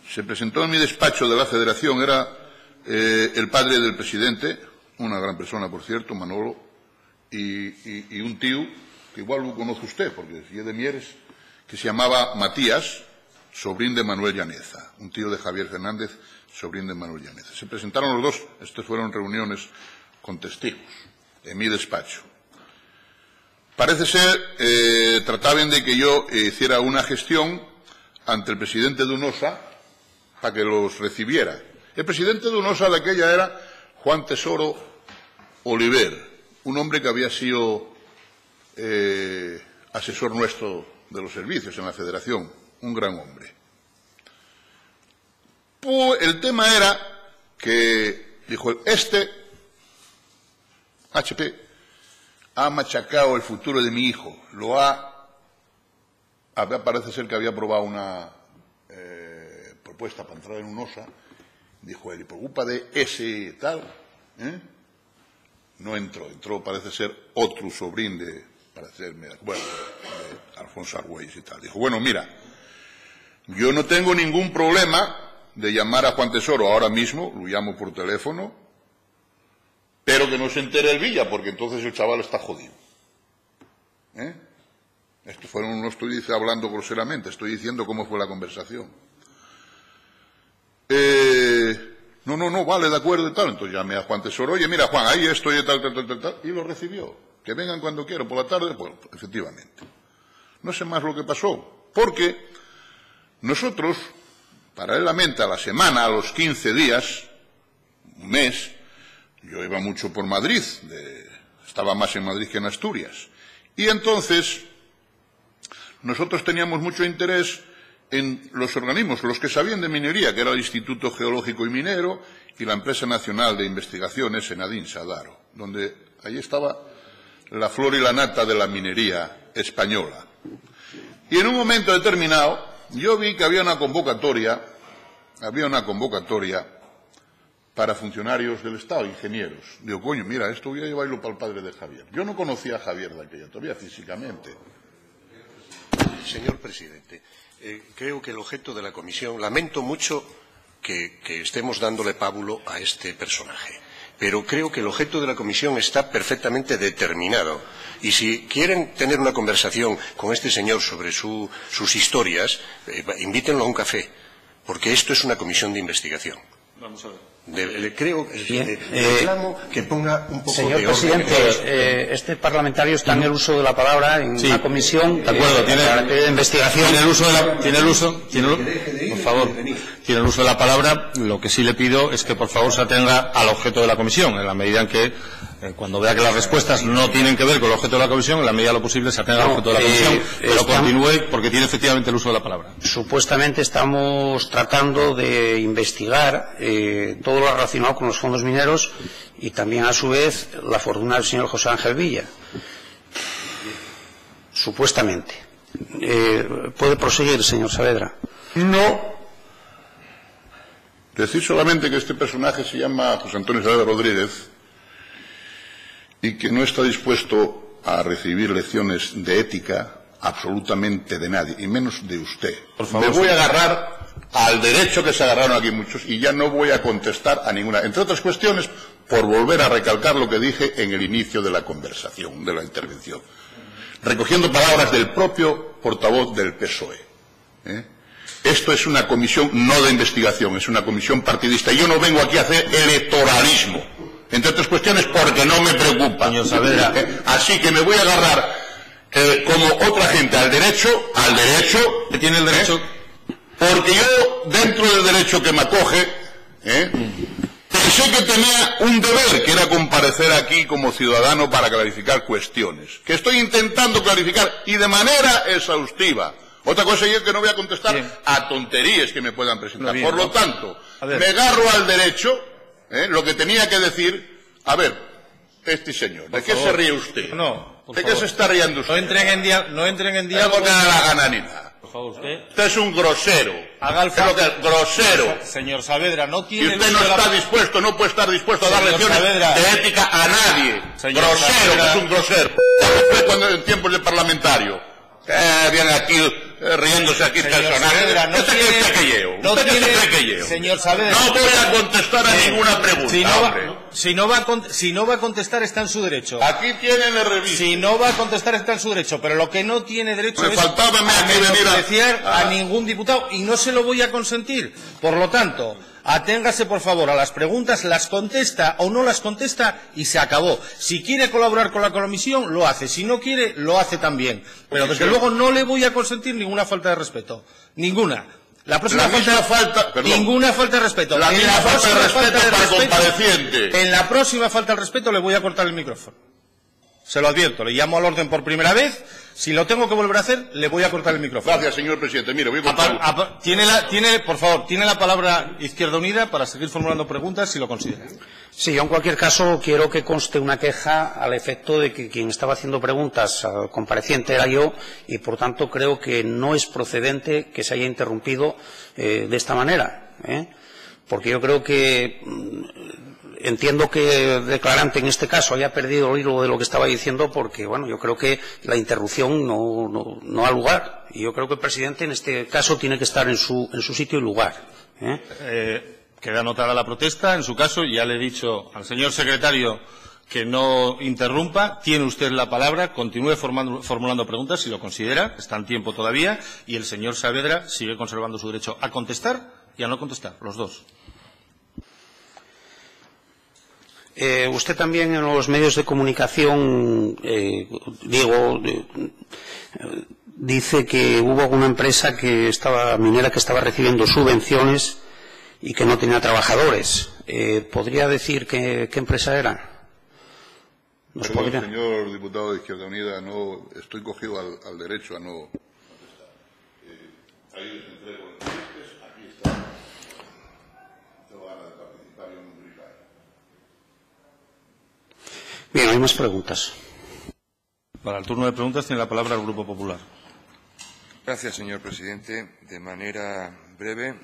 se presentó en mi despacho de la Federación, era el padre del presidente, una gran persona, por cierto, Manolo, y un tío, que igual lo conoce usted, porque es de Mieres, que se llamaba Matías, sobrín de Manuel Llaneza, un tío de Javier Fernández, sobrín de Manuel Llaneza. Se presentaron los dos, estas fueron reuniones con testigos, en mi despacho. Parece ser, trataban de que yo hiciera una gestión ante el presidente de UNOSA para que los recibiera. El presidente de UNOSA de aquella era Juan Tesoro Oliver, un hombre que había sido asesor nuestro de los servicios en la Federación, un gran hombre. Pues el tema era que, dijo, HP ha machacado el futuro de mi hijo, parece ser que había aprobado una propuesta para entrar en UNOSA, dijo él, y por culpa de ese tal, no entró, parece ser otro sobrín de Alfonso Argüelles y tal. Dijo, bueno, mira, yo no tengo ningún problema de llamar a Juan Tesoro ahora mismo, lo llamo por teléfono, pero que no se entere el Villa, porque entonces el chaval está jodido. No estoy hablando groseramente, estoy diciendo cómo fue la conversación. No, vale, de acuerdo y tal. Entonces llamé a Juan Tesoro, oye, mira, Juan, ahí estoy, tal, y lo recibió. Que vengan cuando quieran, por la tarde, pues, efectivamente. No sé más lo que pasó, porque nosotros, paralelamente a la semana, a los 15 días, un mes, yo iba mucho por Madrid, estaba más en Madrid que en Asturias. Y entonces, nosotros teníamos mucho interés en los organismos, los que sabían de minería, que era el Instituto Geológico y Minero y la Empresa Nacional de Investigaciones en Adín Sadaro, donde allí estaba la flor y la nata de la minería española. Y en un momento determinado, yo vi que había una convocatoria para funcionarios del Estado, ingenieros. Digo, coño, mira, esto voy a llevarlo para el padre de Javier. Yo no conocía a Javier de aquella, todavía físicamente. Señor presidente, creo que el objeto de la comisión, lamento mucho que estemos dándole pábulo a este personaje, pero creo que el objeto de la comisión está perfectamente determinado. Y si quieren tener una conversación con este señor sobre sus historias, invítenlo a un café, porque esto es una comisión de investigación. Vamos a ver. Reclamo que ponga un poco Señor de orden. presidente, este parlamentario está en el uso de la palabra en la comisión de acuerdo, de investigación. Tiene el uso de la palabra. Lo que sí le pido es que por favor se atenga al objeto de la comisión, en la medida en que cuando vea que las respuestas no tienen que ver con el objeto de la comisión, en la medida de lo posible se atenga al objeto de la comisión, pero continúe porque tiene efectivamente el uso de la palabra. Supuestamente estamos tratando de investigar todo lo relacionado con los fondos mineros y también, a su vez, la fortuna del señor José Ángel Villa. Supuestamente. ¿Puede proseguir, señor Saavedra? No. Decir solamente que este personaje se llama José Antonio Saavedra Rodríguez y que no está dispuesto a recibir lecciones de ética absolutamente de nadie, y menos de usted. Por favor, me voy a agarrar al derecho que se agarraron aquí muchos y ya no voy a contestar a ninguna, entre otras cuestiones, por volver a recalcar lo que dije en el inicio de la conversación, de la intervención, recogiendo palabras del propio portavoz del PSOE. Esto es una comisión no de investigación, es una comisión partidista. Yo no vengo aquí a hacer electoralismo, entre otras cuestiones, porque no me preocupa. Señor Saavedra. Así que me voy a agarrar, como otra gente, al derecho, que tiene el derecho, porque yo, dentro del derecho que me acoge, pensé que tenía un deber, que era comparecer aquí como ciudadano para clarificar cuestiones, que estoy intentando clarificar, y de manera exhaustiva. Otra cosa es que no voy a contestar a tonterías que me puedan presentar. Por lo tanto, me agarro al derecho, lo que tenía que decir. A ver, este señor, ¿de qué se ríe usted? No, ¿De qué se está riendo usted? No entren en diálogo. No tenga la gana ni nada. Por favor, usted es un grosero. Haga el favor. Grosero. Señor Saavedra, no tiene. Y usted no está dispuesto, no puede estar dispuesto a dar lecciones de ética a nadie. Grosero, que es un grosero. Usted cuando en tiempos de parlamentario. Viene aquí riéndose aquí personajes. ¿Usted qué cree que llevo? Señor Saavedra. No voy a contestar a ninguna pregunta. Si no va a contestar, está en su derecho. Aquí tienen el revista. Si no va a contestar, está en su derecho. Pero lo que no tiene derecho es a menospreciar a ningún diputado, y no se lo voy a consentir. Por lo tanto, aténgase por favor a las preguntas, las contesta o no las contesta y se acabó. Si quiere colaborar con la comisión, lo hace. Si no quiere, lo hace también. Pero desde luego no le voy a consentir ninguna falta de respeto. Ninguna. Ninguna falta de respeto. La misma falta de respeto para el compareciente. En la próxima falta de respeto le voy a cortar el micrófono. Se lo advierto, le llamo al orden por primera vez. Si lo tengo que volver a hacer, le voy a cortar el micrófono. Gracias, señor presidente. Mire, voy a por favor, tiene la palabra Izquierda Unida para seguir formulando preguntas si lo considera. Sí, yo en cualquier caso quiero que conste una queja al efecto de que quien estaba haciendo preguntas al compareciente era yo, y por tanto creo que no es procedente que se haya interrumpido de esta manera, porque yo creo que entiendo que el declarante en este caso haya perdido el hilo de lo que estaba diciendo, porque bueno, yo creo que la interrupción no ha lugar, y yo creo que el presidente en este caso tiene que estar en su sitio y lugar. Queda anotada la protesta, en su caso, ya le he dicho al señor secretario que no interrumpa, tiene usted la palabra, continúe formulando preguntas si lo considera, está en tiempo todavía, y el señor Saavedra sigue conservando su derecho a contestar y a no contestar, los dos. Usted también en los medios de comunicación, dice que hubo alguna empresa minera que estaba recibiendo subvenciones y que no tenía trabajadores. ¿Podría decir qué empresa era? Perdón, señor diputado de Izquierda Unida, no estoy cogido al derecho a no contestar. Ahí les entrego los clientes, aquí está. Tengo ganas de participar y no publicar. Bien, hay más preguntas. Para el turno de preguntas tiene la palabra el Grupo Popular. Gracias, señor presidente. De manera breve,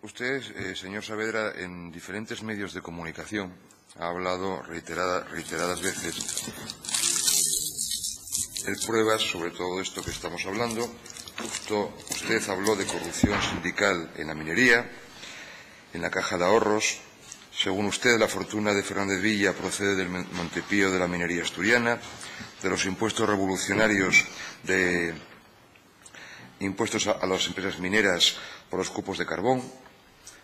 usted, señor Saavedra, en diferentes medios de comunicación ha hablado reiteradas veces de pruebas sobre todo esto que estamos hablando. Usted habló de corrupción sindical en la minería, en la Caja de Ahorros. Según usted, la fortuna de Fernández Villa procede del Montepío de la minería asturiana, de los impuestos revolucionarios de impuestos a las empresas mineras por los cupos de carbón,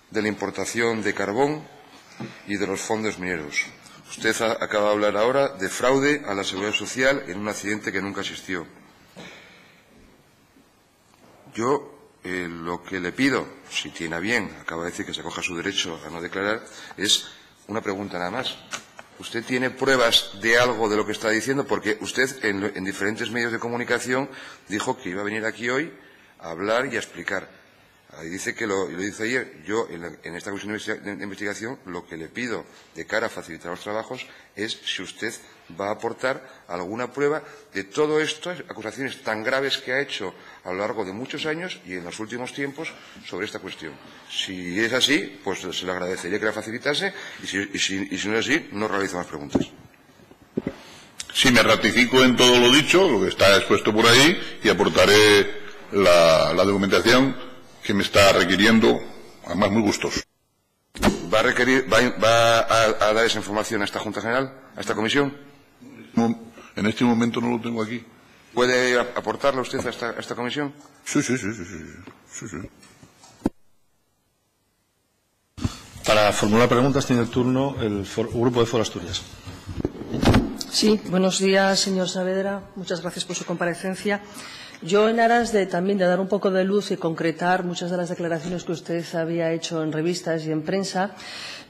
de la importación de carbón y de los fondos mineros. Usted acaba de hablar ahora de fraude a la seguridad social en un accidente que nunca existió. Yo lo que le pido, si tiene a bien, acaba de decir que se acoja su derecho a no declarar, es una pregunta nada más. ¿Usted tiene pruebas de algo de lo que está diciendo? Porque usted en diferentes medios de comunicación dijo que iba a venir aquí hoy a hablar y a explicar. Ahí dice que lo dice ayer. Yo, en esta comisión de investigación, lo que le pido de cara a facilitar los trabajos es si usted va a aportar alguna prueba de todas estas acusaciones tan graves que ha hecho a lo largo de muchos años y en los últimos tiempos sobre esta cuestión. Si es así, pues se le agradecería que la facilitase y si no es así, no realizo más preguntas. Sí, me ratifico en todo lo dicho, lo que está expuesto por ahí, y aportaré la documentación que me está requiriendo, además muy gustoso. ¿Va a dar esa información a esta Junta General, a esta comisión? No, en este momento no lo tengo aquí. ¿Puede aportarla usted a esta comisión? Sí. Para formular preguntas tiene el turno el Grupo de Foro Asturias. Sí, buenos días, señor Saavedra. Muchas gracias por su comparecencia. Yo, en aras también de dar un poco de luz y concretar muchas de las declaraciones que usted había hecho en revistas y en prensa,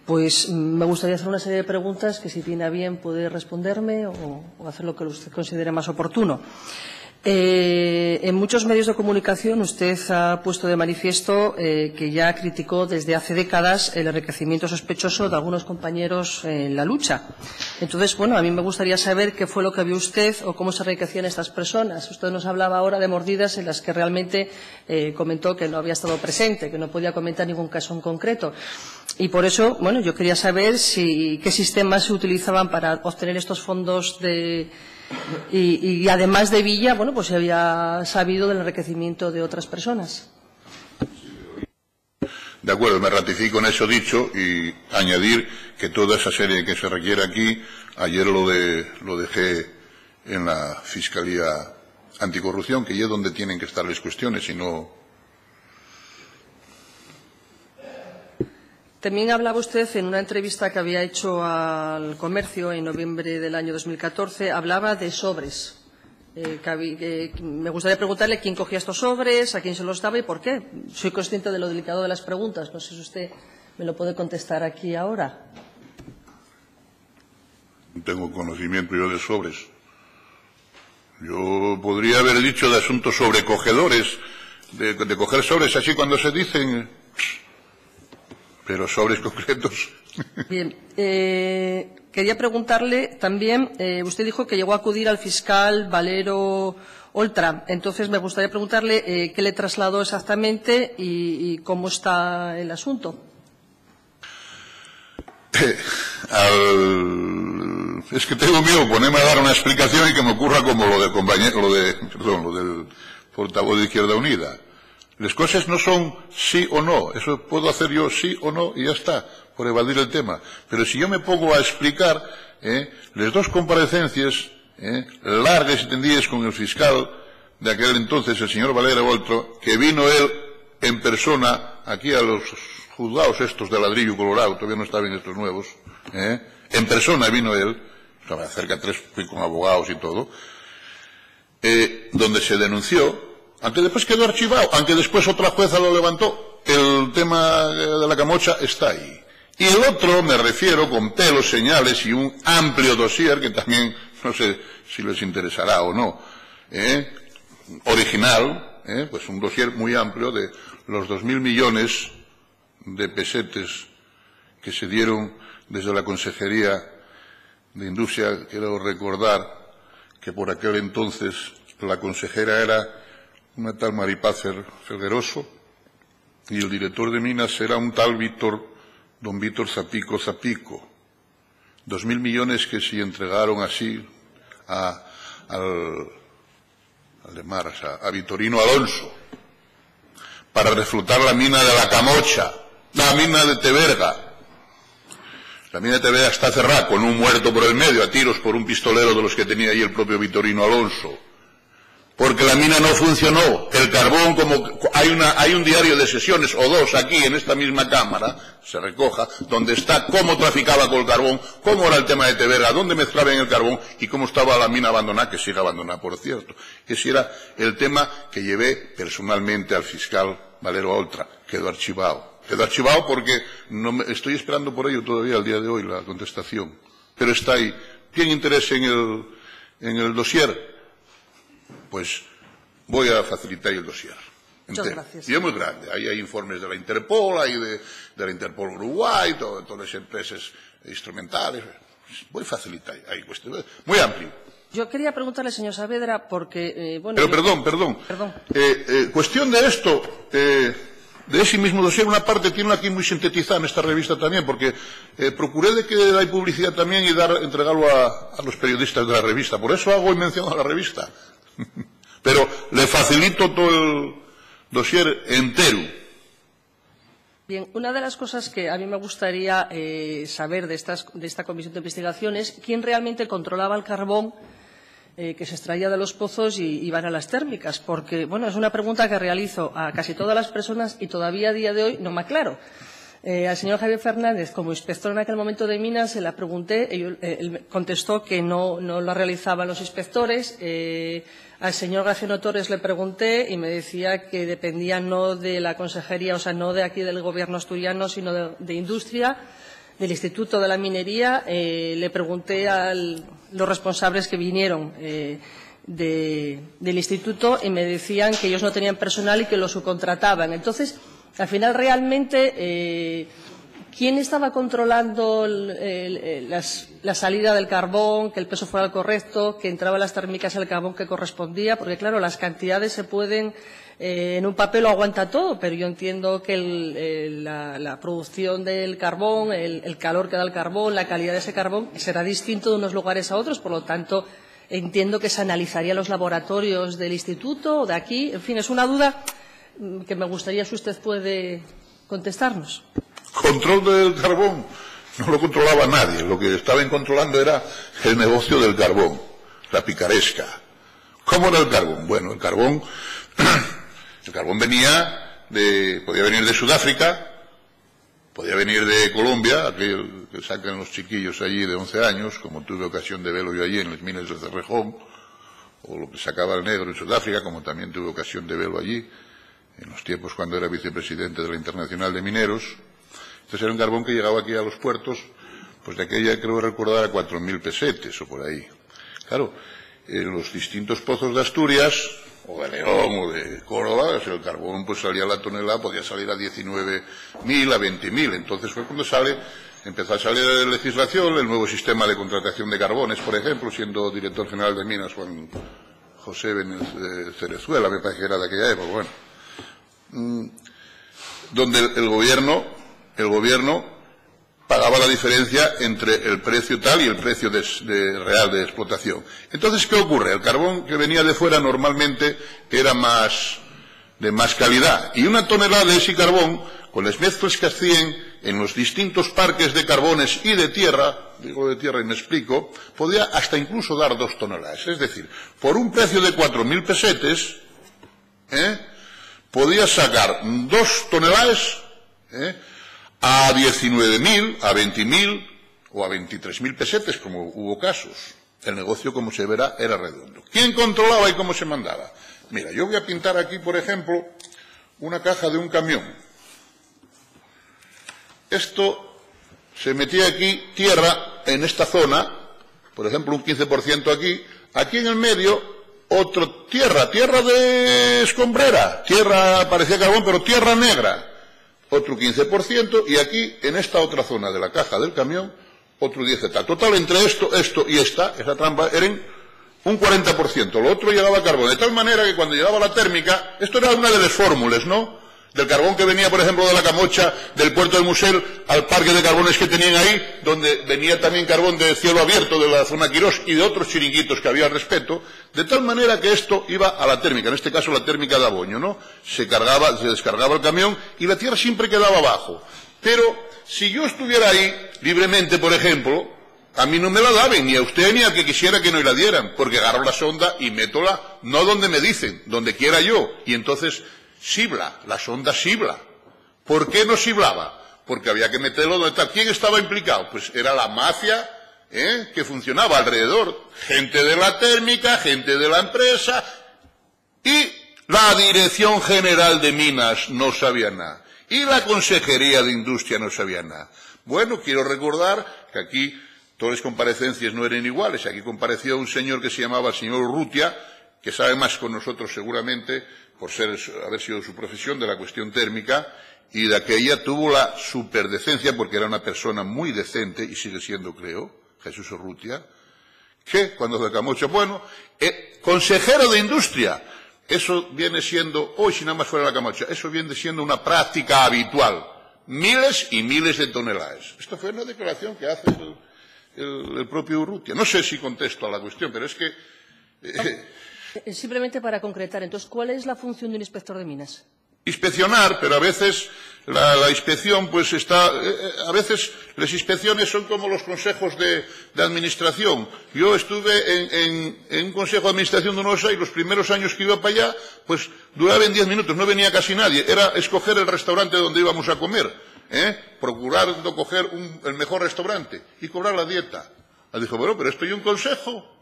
pues me gustaría hacer una serie de preguntas que, si tiene a bien, puede responderme o hacer lo que usted considere más oportuno. En muchos medios de comunicación usted ha puesto de manifiesto que ya criticó desde hace décadas el enriquecimiento sospechoso de algunos compañeros en la lucha. Entonces, bueno, a mí me gustaría saber qué fue lo que vio usted o cómo se enriquecían estas personas. Usted nos hablaba ahora de mordidas en las que realmente comentó que no había estado presente, que no podía comentar ningún caso en concreto. Y por eso, bueno, yo quería saber qué sistemas se utilizaban para obtener estos fondos y además de Villa, bueno, pues se había sabido del enriquecimiento de otras personas. De acuerdo, me ratifico en eso dicho y añadir que toda esa serie que se requiere aquí, ayer lo dejé en la Fiscalía Anticorrupción, que es donde tienen que estar las cuestiones y no. También hablaba usted en una entrevista que había hecho al Comercio en noviembre del año 2014, hablaba de sobres. Me gustaría preguntarle quién cogía estos sobres, a quién se los daba y por qué. Soy consciente de lo delicado de las preguntas. No sé si usted me lo puede contestar aquí ahora. No tengo conocimiento yo de sobres. Yo podría haber dicho de asuntos sobrecogedores, de coger sobres así cuando se dicen, pero sobres concretos. Bien. Quería preguntarle también, usted dijo que llegó a acudir al fiscal Valero Oltra. Entonces, me gustaría preguntarle qué le trasladó exactamente y cómo está el asunto. Es que tengo miedo ponerme a dar una explicación y que me ocurra como lo del portavoz de Izquierda Unida. Las cosas no son sí o no, eso puedo hacer yo sí o no y ya está, por evadir el tema. Pero si yo me pongo a explicar las dos comparecencias largas y tendidas con el fiscal de aquel entonces, el señor Valero Oltra, que vino él en persona aquí a los juzgados estos de ladrillo colorado, todavía no estaban estos nuevos, en persona vino él, estaba cerca de 3 con abogados y todo, donde se denunció, aunque después quedó archivado, aunque después otra jueza lo levantó, el tema de la Camocha está ahí. Y el otro, me refiero, con pelos, señales y un amplio dossier, que también no sé si les interesará o no, original, pues un dossier muy amplio de los 2.000 millones de pesetes que se dieron desde la Consejería de Industria. Quiero recordar que por aquel entonces la consejera era una tal Maripaz Felgueroso y el director de Minas era un tal don Víctor Zapico. 2.000 millones que se entregaron así al de Maras, a Vitorino Alonso, para reflotar la mina de la Camocha, la mina de Teberga. La mina de Tevera está cerrada con un muerto por el medio, a tiros por un pistolero de los que tenía ahí el propio Vitorino Alonso. Porque la mina no funcionó. El carbón, como hay un diario de sesiones, o dos aquí en esta misma Cámara, se recoja, donde está cómo traficaba con el carbón, cómo era el tema de Tevera, dónde mezclaban el carbón y cómo estaba la mina abandonada, que sigue abandonada, por cierto. Ese era el tema que llevé personalmente al fiscal Valero Oltra. Quedó archivado. Quedó archivado porque estoy esperando por ello todavía al día de hoy la contestación. Pero está ahí. ¿Tiene interés en el dossier? Pues voy a facilitar el dossier. Muchas gracias. Y es muy grande. Ahí hay informes de la Interpol, hay de la Interpol Uruguay, todas las empresas instrumentales. Voy a facilitar. Hay cuestiones muy amplio. Yo quería preguntarle, señor Saavedra, porque... Pero perdón. Cuestión de esto, de ese mismo dossier, una parte tiene aquí muy sintetizada en esta revista también, porque procuré de que hay publicidad también y entregarlo a los periodistas de la revista. Por eso hago mención a la revista. Pero le facilito todo el dossier entero. Bien, una de las cosas que a mí me gustaría saber de esta comisión de investigación es quién realmente controlaba el carbón que se extraía de los pozos y iban a las térmicas, porque, bueno, es una pregunta que realizo a casi todas las personas y todavía a día de hoy no me aclaro. Al señor Javier Fernández, como inspector en aquel momento de minas, se la pregunté, él contestó que no lo realizaban los inspectores. Al señor Graciano Torres le pregunté y me decía que dependía no de la consejería, o sea, no de aquí del gobierno asturiano, sino de industria, del Instituto de la Minería. Le pregunté a los responsables que vinieron del instituto y me decían que ellos no tenían personal y que lo subcontrataban. Entonces, al final, realmente, ¿quién estaba controlando la salida del carbón, que el peso fuera el correcto, que entraba a las térmicas el carbón que correspondía? Porque, claro, las cantidades se pueden... en un papel lo aguanta todo, pero yo entiendo que la producción del carbón, el calor que da el carbón, la calidad de ese carbón, será distinto de unos lugares a otros. Por lo tanto, entiendo que se analizaría en los laboratorios del instituto o de aquí. En fin, es una duda que me gustaría si usted puede contestarnos. Control del carbón no lo controlaba nadie. Lo que estaban controlando era el negocio del carbón, la picaresca. ¿Cómo era el carbón? Bueno, el carbón podía venir de Sudáfrica, podía venir de Colombia, aquel que sacan los chiquillos allí de 11 años, como tuve ocasión de verlo yo allí en las minas de Cerrejón, o lo que sacaba el negro en Sudáfrica, como también tuve ocasión de verlo allí, en los tiempos cuando era vicepresidente de la Internacional de Mineros. Entonces era un carbón que llegaba aquí a los puertos, pues de aquella creo recordar a 4.000 pesetes o por ahí. Claro, en los distintos pozos de Asturias, o de León o de Córdoba, el carbón pues salía a la tonelada, podía salir a 19.000, a 20.000. Entonces fue cuando empezó a salir la legislación, el nuevo sistema de contratación de carbones, por ejemplo, siendo director general de Minas Juan José Cerezuela, me parece que era de aquella época, bueno. Donde el gobierno pagaba la diferencia entre el precio tal y el precio real de explotación. Entonces, ¿qué ocurre? El carbón que venía de fuera normalmente era de más calidad. Y una tonelada de ese carbón, con las mezclas que hacían en los distintos parques de carbones y de tierra, digo de tierra y me explico, podía hasta incluso dar 2 toneladas. Es decir, por un precio de 4.000 pesetes, podía sacar 2 toneladas a 19.000, a 20.000 o a 23.000 pesetes, como hubo casos. El negocio, como se verá, era redondo. ¿Quién controlaba y cómo se mandaba? Mira, yo voy a pintar aquí, por ejemplo, una caja de un camión. Esto se metía aquí tierra en esta zona, por ejemplo, un 15% aquí. Aquí en el medio tierra de escombrera, tierra parecía carbón, pero tierra negra, otro 15%, y aquí, en esta otra zona de la caja del camión, otro 10%. Total, entre esto y esa trampa, eran un 40%. Lo otro llegaba a carbón, de tal manera que cuando llegaba la térmica, esto era una de las fórmulas, ¿no?, del carbón que venía, por ejemplo, de la Camocha, del puerto del Musel, al parque de carbones que tenían ahí, donde venía también carbón de cielo abierto, de la zona Quirós y de otros chiringuitos que había al respecto, de tal manera que esto iba a la térmica, en este caso la térmica de Aboño, ¿no? Se descargaba el camión y la tierra siempre quedaba abajo. Pero si yo estuviera ahí libremente, por ejemplo, a mí no me la daban, ni a usted ni a que quisiera que no la dieran, porque agarro la sonda y métola, no donde me dicen, donde quiera yo, y entonces sibla, la sonda sibla. ¿Por qué no siblaba? Porque había que meterlo donde está. ¿Quién estaba implicado? Pues era la mafia que funcionaba alrededor, gente de la térmica, gente de la empresa, y la Dirección General de Minas no sabía nada, y la Consejería de Industria no sabía nada. Bueno, quiero recordar que aquí todas las comparecencias no eran iguales. Aquí compareció un señor que se llamaba el señor Urrutia, que sabe más con nosotros seguramente, por haber sido su profesión, de la cuestión térmica, y de aquella tuvo la superdecencia, porque era una persona muy decente, y sigue siendo, creo, Jesús Urrutia, que cuando de Camocha, bueno, consejero de Industria, eso viene siendo, hoy si nada más fuera la Camacha, eso viene siendo una práctica habitual, miles y miles de toneladas. Esto fue una declaración que hace el propio Urrutia. No sé si contesto a la cuestión, pero es que... Simplemente para concretar, entonces, ¿cuál es la función de un inspector de minas? Inspeccionar, pero a veces la inspección pues está... a veces las inspecciones son como los consejos de administración. Yo estuve en un consejo de administración de UNOSA y los primeros años que iba para allá, pues duraban 10 minutos, no venía casi nadie. Era escoger el restaurante donde íbamos a comer. Procurando coger el mejor restaurante y cobrar la dieta. Dijo, bueno, pero esto hay un consejo.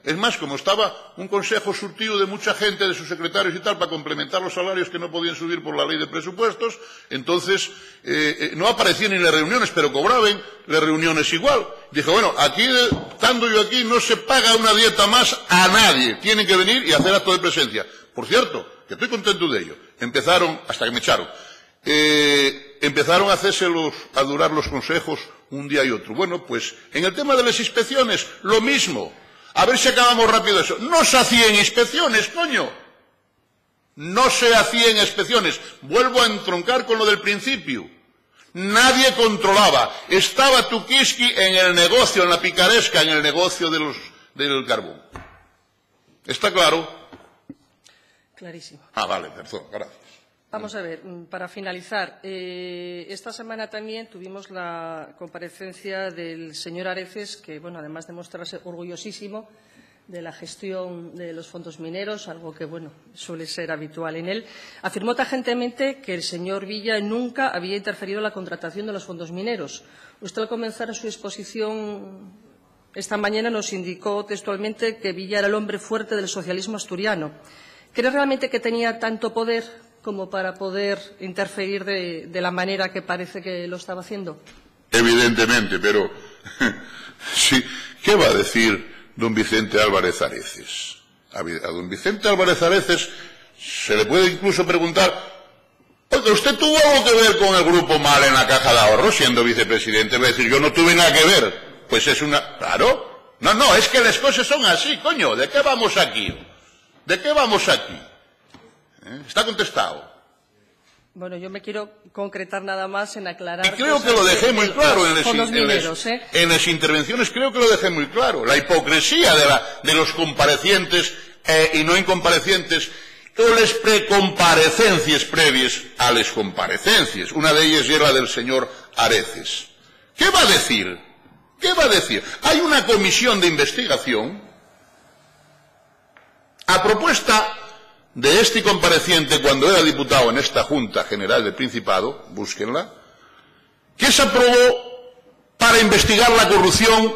Es más, como estaba un consejo surtido de mucha gente, de sus secretarios y tal, para complementar los salarios que no podían subir por la ley de presupuestos, entonces no aparecían en las reuniones, pero cobraban las reuniones igual. Dijo, bueno, aquí, estando yo aquí, no se paga una dieta más a nadie. Tienen que venir y hacer acto de presencia. Por cierto, que estoy contento de ello. Empezaron, hasta que me echaron, empezaron a durar los consejos un día y otro. Bueno, pues en el tema de las inspecciones, lo mismo. A ver si acabamos rápido eso. No se hacían inspecciones, coño. No se hacían inspecciones. Vuelvo a entroncar con lo del principio. Nadie controlaba. Estaba Tukiski en el negocio, en la picaresca, en el negocio del carbón. ¿Está claro? Clarísimo. Vale, perdón, gracias. Vamos a ver, para finalizar, esta semana también tuvimos la comparecencia del señor Areces, que, bueno, además de mostrarse orgullosísimo de la gestión de los fondos mineros, algo que, bueno, suele ser habitual en él, afirmó tajantemente que el señor Villa nunca había interferido en la contratación de los fondos mineros. Usted, al comenzar su exposición esta mañana, nos indicó textualmente que Villa era el hombre fuerte del socialismo asturiano. ¿Cree realmente que tenía tanto poder como para poder interferir de la manera que parece que lo estaba haciendo? Evidentemente, pero sí, ¿qué va a decir don Vicente Álvarez Areces? A don Vicente Álvarez Areces se le puede incluso preguntar, oye, ¿usted tuvo algo que ver con el Grupo MAL en la Caja de Ahorros siendo vicepresidente? Va a decir, yo no tuve nada que ver. Pues es una... Claro. No, es que las cosas son así, coño. ¿De qué vamos aquí? ¿De qué vamos aquí? Está contestado. Bueno, yo me quiero concretar nada más en aclarar... Y creo que lo dejé muy claro en las intervenciones, creo que lo dejé muy claro. La hipocresía de los comparecientes y no incomparecientes, o las precomparecencias previas a las comparecencias. Una de ellas era la del señor Areces. ¿Qué va a decir? ¿Qué va a decir? Hay una comisión de investigación a propuesta de este compareciente cuando era diputado en esta Junta General del Principado, búsquenla, que se aprobó para investigar la corrupción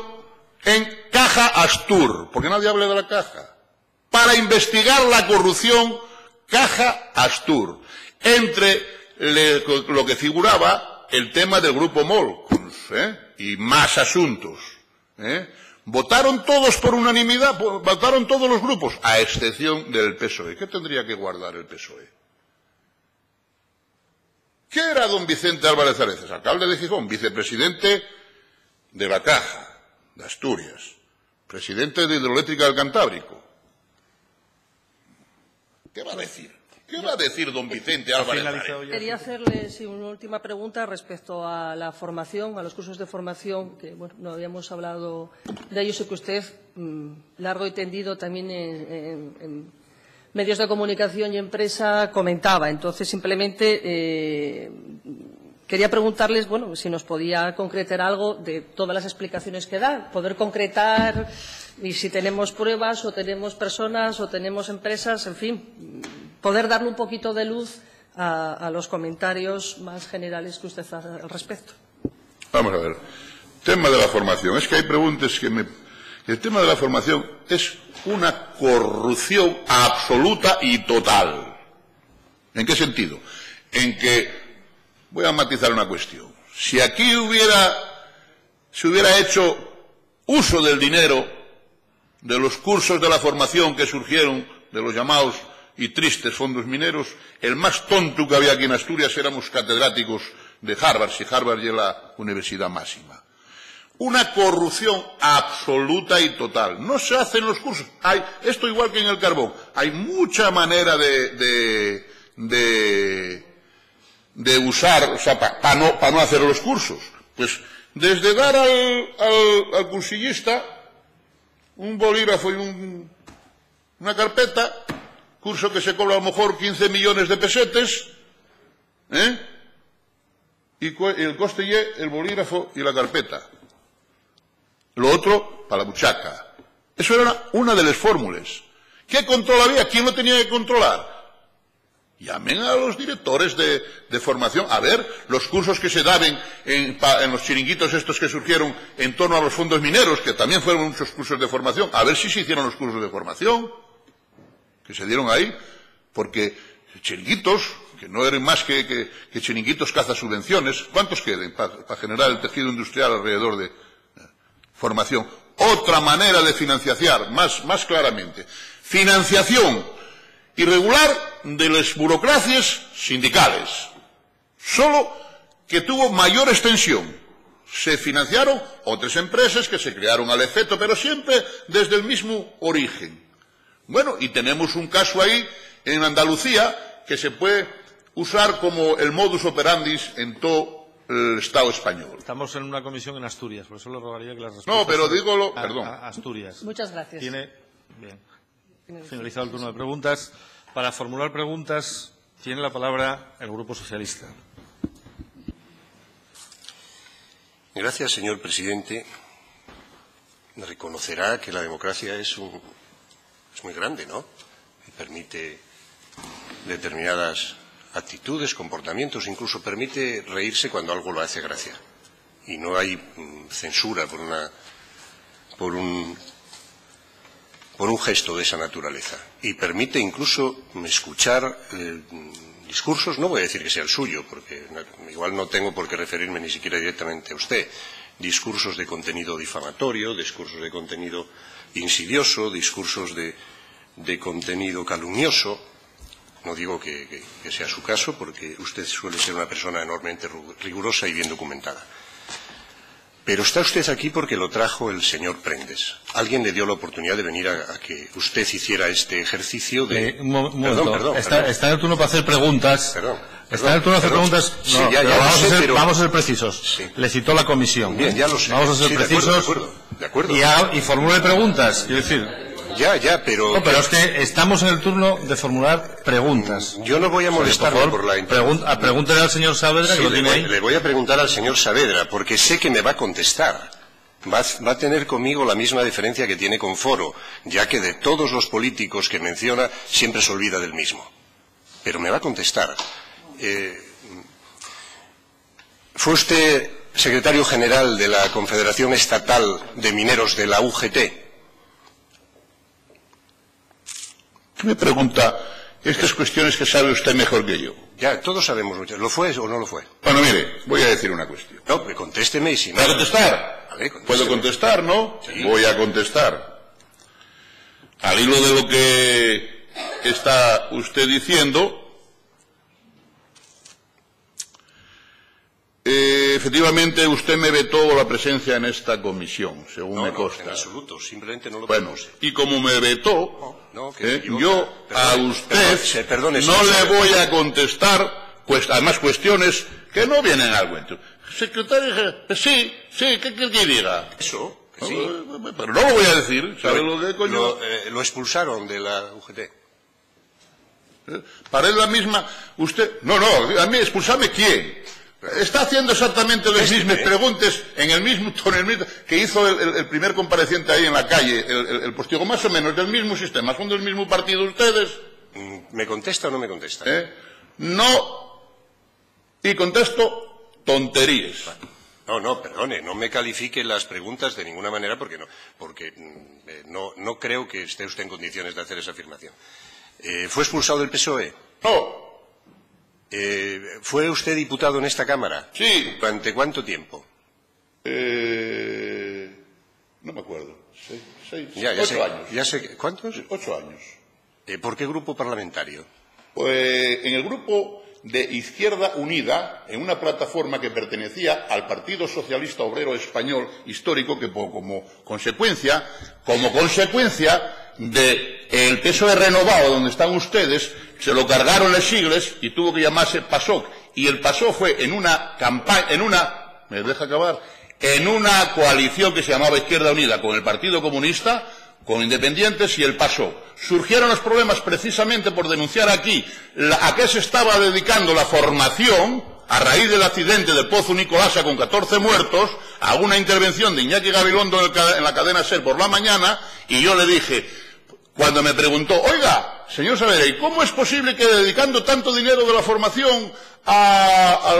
en Caja Astur, porque nadie habla de la Caja, para investigar la corrupción Caja Astur, entre lo que figuraba el tema del Grupo MOL y más asuntos. Votaron todos por unanimidad, votaron todos los grupos, a excepción del PSOE. ¿Qué tendría que guardar el PSOE? ¿Qué era don Vicente Álvarez Areces? Alcalde de Gijón, vicepresidente de la Caja de Asturias, presidente de Hidroeléctrica del Cantábrico. ¿Qué va a decir? ¿Qué va a decir don Vicente Álvarez Areces? Quería hacerle una última pregunta respecto a la formación, a los cursos de formación, que bueno, no habíamos hablado de ellos y que usted, largo y tendido también en medios de comunicación y empresa, comentaba. Entonces, simplemente quería preguntarles, bueno, si nos podía concretar algo de todas las explicaciones que da, poder concretar y si tenemos pruebas o tenemos personas o tenemos empresas, en fin, poder darle un poquito de luz a los comentarios más generales que usted hace al respecto. Vamos a ver. Tema de la formación. Es que hay preguntas que el tema de la formación es una corrupción absoluta y total. ¿En qué sentido? En que, voy a matizar una cuestión. Si aquí se hubiera hecho uso del dinero de los cursos de la formación que surgieron de los llamados y tristes fondos mineros, el más tonto que había aquí en Asturias éramos catedráticos de Harvard, si Harvard es la universidad máxima. Una corrupción absoluta y total. No se hacen los cursos. Esto igual que en el carbón. Hay mucha manera de usar, o sea, para no hacer los cursos. Pues desde dar al cursillista un bolígrafo y una carpeta, curso que se cobra a lo mejor 15 millones de pesetes, y el coste y el bolígrafo y la carpeta. Lo otro, para la buchaca. Eso era una de las fórmulas. ¿Qué control había? ¿Quién lo tenía que controlar? Llamen a los directores de formación a ver los cursos que se daban en los chiringuitos estos que surgieron en torno a los fondos mineros, que también fueron muchos cursos de formación, a ver si se hicieron los cursos de formación que se dieron ahí, porque chiringuitos, que no eran más que chiringuitos cazasubvenciones, ¿cuántos queden para generar el tejido industrial alrededor de formación? Otra manera de financiar, más claramente. Financiación irregular de las burocracias sindicales, solo que tuvo mayor extensión. Se financiaron otras empresas que se crearon al efecto, pero siempre desde el mismo origen. Bueno, y tenemos un caso ahí en Andalucía que se puede usar como el modus operandi en todo el Estado español. Estamos en una comisión en Asturias, por eso le rogaría que las respuestas... No, pero digo perdón. Asturias. Muchas gracias. Bien. Finalizado el turno de preguntas. Para formular preguntas, tiene la palabra el Grupo Socialista. Gracias, señor presidente. Reconocerá que la democracia es muy grande, ¿no? Y permite determinadas actitudes, comportamientos, incluso permite reírse cuando algo le hace gracia. Y no hay censura por un gesto de esa naturaleza. Y permite incluso escuchar discursos, no voy a decir que sea el suyo, porque igual no tengo por qué referirme ni siquiera directamente a usted, discursos de contenido difamatorio, discursos de contenido insidioso, discursos de contenido calumnioso. No digo que sea su caso, porque usted suele ser una persona enormemente rigurosa y bien documentada. Pero está usted aquí porque lo trajo el señor Prendes. Alguien le dio la oportunidad de venir a que usted hiciera este ejercicio de... Perdón. Está en el turno para hacer preguntas. Está en el turno para hacer preguntas. Sí, no, vamos a ser precisos. Sí. Le citó la comisión. Bien, ya lo sé. Vamos a ser precisos. De acuerdo. Y formule preguntas. Quiero decir... pero... No, pero es que estamos en el turno de formular preguntas. Yo no voy a molestarle por la intervención. Pregúntele al señor Saavedra, que lo tiene ahí. Le voy a preguntar al señor Saavedra, porque sé que me va a contestar. Va a tener conmigo la misma diferencia que tiene con Foro, ya que de todos los políticos que menciona siempre se olvida del mismo. Pero me va a contestar. ¿Fue usted secretario general de la Confederación Estatal de Mineros de la UGT? Me pregunta estas cuestiones que sabe usted mejor que yo. Ya, todos sabemos muchas. ¿Lo fue o no lo fue? Bueno, mire, voy a decir una cuestión. No, contésteme y si no... ¿Puedo contestar? A ver, contésteme. ¿Puedo contestar, no? Sí. Voy a contestar. Al hilo de lo que está usted diciendo, efectivamente usted me vetó la presencia en esta comisión, según me consta. En absoluto, simplemente no lo propuse. Y como me vetó, yo a usted perdone, no le voy a contestar, pues además cuestiones que no vienen al cuento. Secretario, sí, ¿qué quiere que diga? Eso, sí. Pero no lo voy a decir, ¿sabe lo que coño? Lo expulsaron de la UGT. Para él la misma, usted, no, a mí expulsarme quién. Está haciendo exactamente las mismas preguntas en el mismo tono que hizo el primer compareciente ahí en la calle, el postigo, más o menos del mismo sistema. ¿Son del mismo partido ustedes? ¿Me contesta o no me contesta? No. Y contesto tonterías. No, perdone, no me califique las preguntas de ninguna manera porque no creo que esté usted en condiciones de hacer esa afirmación. ¿Fue expulsado del PSOE? No. ¿Fue usted diputado en esta Cámara? Sí. ¿Durante cuánto tiempo? No me acuerdo. 8 años. Ya sé, ¿cuántos? 8 años. ¿Por qué grupo parlamentario? Pues en el grupo de Izquierda Unida, en una plataforma que pertenecía al Partido Socialista Obrero Español histórico, que como consecuencia del PSOE renovado, donde están ustedes, se lo cargaron las siglas y tuvo que llamarse PASOK. Y el PASOK fue en una campaña, en una coalición que se llamaba Izquierda Unida con el Partido Comunista, con Independientes y el PASOK. Surgieron los problemas precisamente por denunciar aquí a qué se estaba dedicando la formación a raíz del accidente del Pozo Nicolasa con 14 muertos, a una intervención de Iñaki Gabilondo en la cadena SER por la mañana, y yo le dije, cuando me preguntó, oiga, señor Saavedra, ¿y cómo es posible que dedicando tanto dinero de la formación a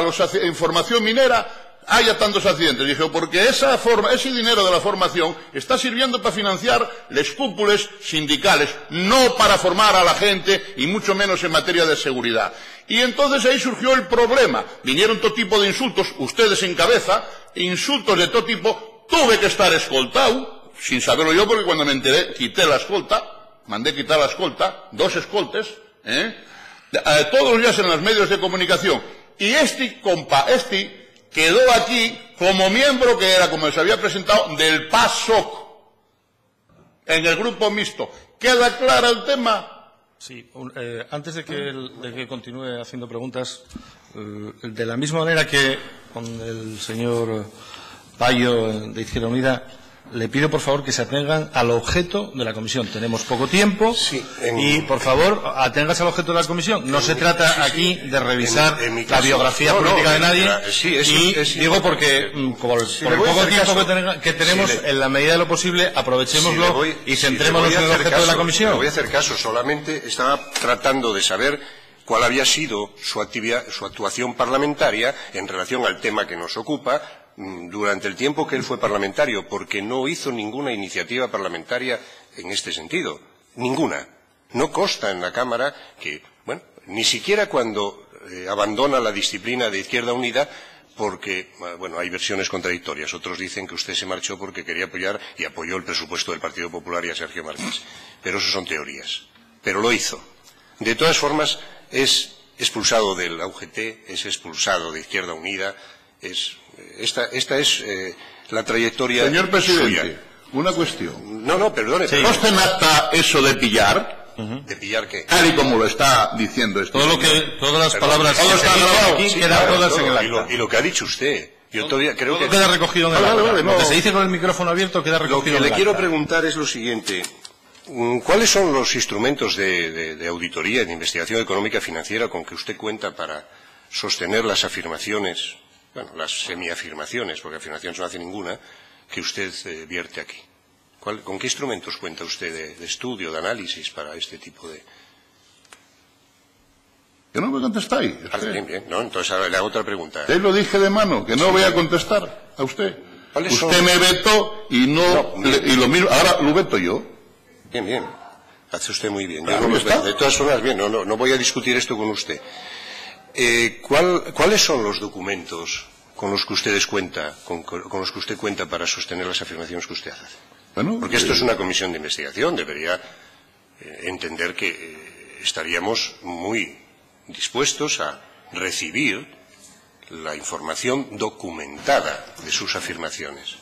la información minera haya tantos accidentes? Dije, porque ese dinero de la formación está sirviendo para financiar las cúpulas sindicales, no para formar a la gente y mucho menos en materia de seguridad. Y entonces ahí surgió el problema. Vinieron todo tipo de insultos, ustedes en cabeza, insultos de todo tipo. Tuve que estar escoltado, sin saberlo yo, porque cuando me enteré, quité la escolta, mandé quitar la escolta, 2 escoltes, todos los días en los medios de comunicación. Y este quedó aquí como miembro, que era, como se había presentado, del PASOK, en el grupo mixto. ¿Queda claro el tema? Sí, antes de que continúe haciendo preguntas, de la misma manera que con el señor Payo de Izquierda Unida, le pido por favor que se atengan al objeto de la comisión. Tenemos poco tiempo y por favor aténgase al objeto de la comisión. No se trata aquí de revisar la biografía política de nadie. Digo porque por el poco tiempo que tenemos, en la medida de lo posible, aprovechémoslo y centrémonos en el objeto de la comisión. Le voy a hacer caso. Solamente estaba tratando de saber cuál había sido su actuación parlamentaria en relación al tema que nos ocupa durante el tiempo que él fue parlamentario, porque no hizo ninguna iniciativa parlamentaria en este sentido. Ninguna. No consta en la Cámara que, bueno, ni siquiera cuando abandona la disciplina de Izquierda Unida, porque, bueno, hay versiones contradictorias. Otros dicen que usted se marchó porque quería apoyar y apoyó el presupuesto del Partido Popular y a Sergio Martínez. Pero eso son teorías. Pero lo hizo. De todas formas, es expulsado del UGT, es expulsado de Izquierda Unida, Esta es la trayectoria Señor presidente, suya. Una cuestión. No, perdone. ¿No está en acta eso de pillar? ¿De pillar qué? Tal y como lo está diciendo este todas las palabras que está grabado aquí quedan todas en el acta. Y lo que ha dicho usted. Yo todavía creo que queda recogido en el acta. Lo que se dice con el micrófono abierto queda recogido en el acta. Lo que le quiero preguntar es lo siguiente. ¿Cuáles son los instrumentos de auditoría y de investigación económica y financiera con que usted cuenta para sostener las afirmaciones, bueno, las semiafirmaciones, porque afirmaciones no hace ninguna, que usted vierte aquí? ¿Con qué instrumentos cuenta usted de estudio, de análisis para este tipo de...? ¿Que no me contestáis? Bien. No, entonces ahora le hago otra pregunta. Te lo dije de mano, que no voy a contestar a usted. Usted me vetó y y lo mismo, ahora lo veto yo. Bien. Hace usted muy bien. De todas formas, bien, no voy a discutir esto con usted. ¿Cuáles son los documentos con los que usted cuenta para sostener las afirmaciones que usted hace? Bueno, porque esto es una comisión de investigación, debería entender que estaríamos muy dispuestos a recibir la información documentada de sus afirmaciones.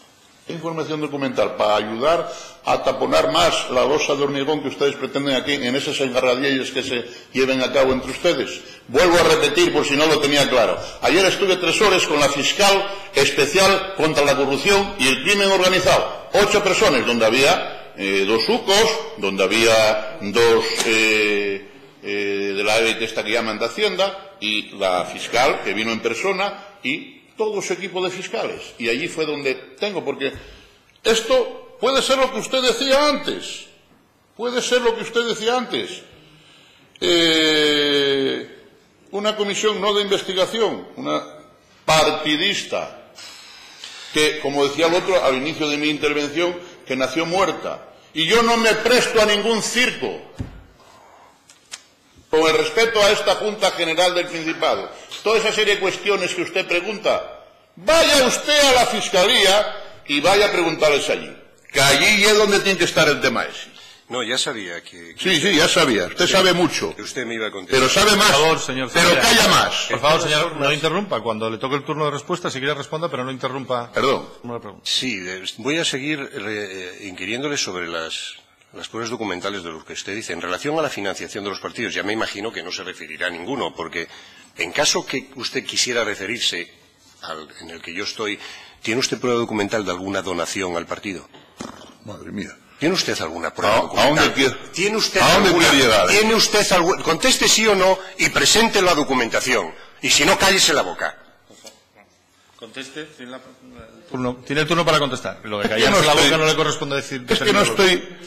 Información documental para ayudar a taponar más la losa de hormigón que ustedes pretenden aquí en esas engarradillas que se lleven a cabo entre ustedes. Vuelvo a repetir por si no lo tenía claro. Ayer estuve 3 horas con la fiscal especial contra la corrupción y el crimen organizado. 8 personas, donde había 2 sucos, donde había 2 de la EBT esta que llaman de Hacienda, y la fiscal que vino en persona, y todo su equipo de fiscales. Y allí fue donde tengo, porque esto puede ser lo que usted decía antes. Puede ser lo que usted decía antes. Una comisión no de investigación, una partidista, que, como decía el otro al inicio de mi intervención, que nació muerta. Y yo no me presto a ningún circo. Con el respeto a esta Junta General del Principado, toda esa serie de cuestiones que usted pregunta, vaya usted a la Fiscalía y vaya a preguntarles allí. Que allí es donde tiene que estar el tema ese. No, ya sabía que... Sí, ya sabía. Usted sabe mucho. Que usted me iba a contestar. Pero sabe más. Por favor, señor. Pero calla más. Por favor, señor, no interrumpa. Cuando le toque el turno de respuesta, si quiere responda, pero no interrumpa. Perdón. Sí, voy a seguir inquiriéndole sobre las pruebas documentales de lo que usted dice. En relación a la financiación de los partidos, ya me imagino que no se referirá a ninguno, porque en caso que usted quisiera referirse en el que yo estoy, ¿tiene usted prueba documental de alguna donación al partido? Madre mía. ¿Tiene usted alguna prueba documental? ¿A dónde quiere llegar? ¿Tiene usted alguna? Conteste sí o no y presente la documentación. Y si no, cállese la boca. Conteste. Tiene el turno para contestar. Lo que callarse la boca no le corresponde decir. Es que no estoy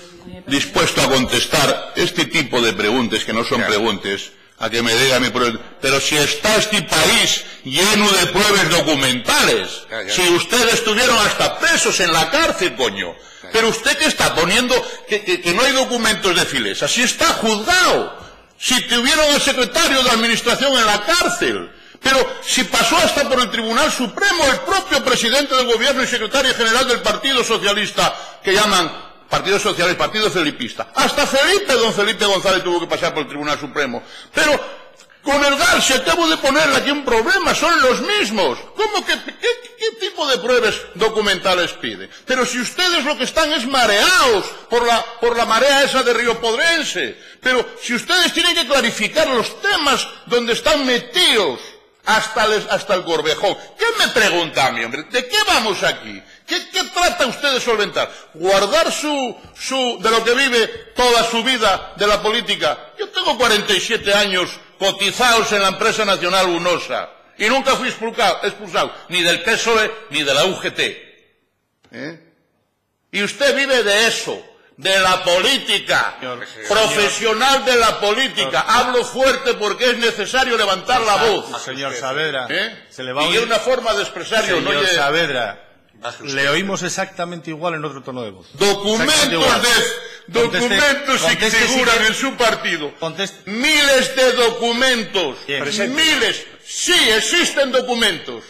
dispuesto a contestar este tipo de preguntas que no son preguntas, a que me diga mi prueba. Pero si está este país lleno de pruebas documentales, si ustedes estuvieron hasta presos en la cárcel, coño. Pero usted que está poniendo que no hay documentos de Filesa, si está juzgado, si tuvieron al secretario de Administración en la cárcel, pero si pasó hasta por el Tribunal Supremo el propio presidente del Gobierno y secretario general del Partido Socialista, que llaman Partido Socialista, Partido Felipista, hasta don Felipe González tuvo que pasar por el Tribunal Supremo. Pero con el GAL se acabo de ponerle aquí un problema, son los mismos. ¿Cómo que qué tipo de pruebas documentales pide? Pero si ustedes lo que están es mareados por la marea esa de Río Podrense. Pero si ustedes tienen que clarificar los temas donde están metidos hasta el Gorbejón. ¿Qué me pregunta a mí, hombre? ¿De qué vamos aquí? ¿Qué trata usted de solventar? ¿Guardar de lo que vive toda su vida de la política? Yo tengo 47 años cotizados en la empresa nacional UNOSA y nunca fui expulsado ni del PSOE ni de la UGT. Y usted vive de eso, de la política, profesional de la política. Hablo fuerte porque es necesario levantar la voz. Señor Saavedra, se le va a oír. Y es una forma de expresarlo. Señor Saavedra, le oímos exactamente igual en otro tono de voz. Documentos que figuran en su partido. Miles de documentos. Miles. Sí, existen documentos.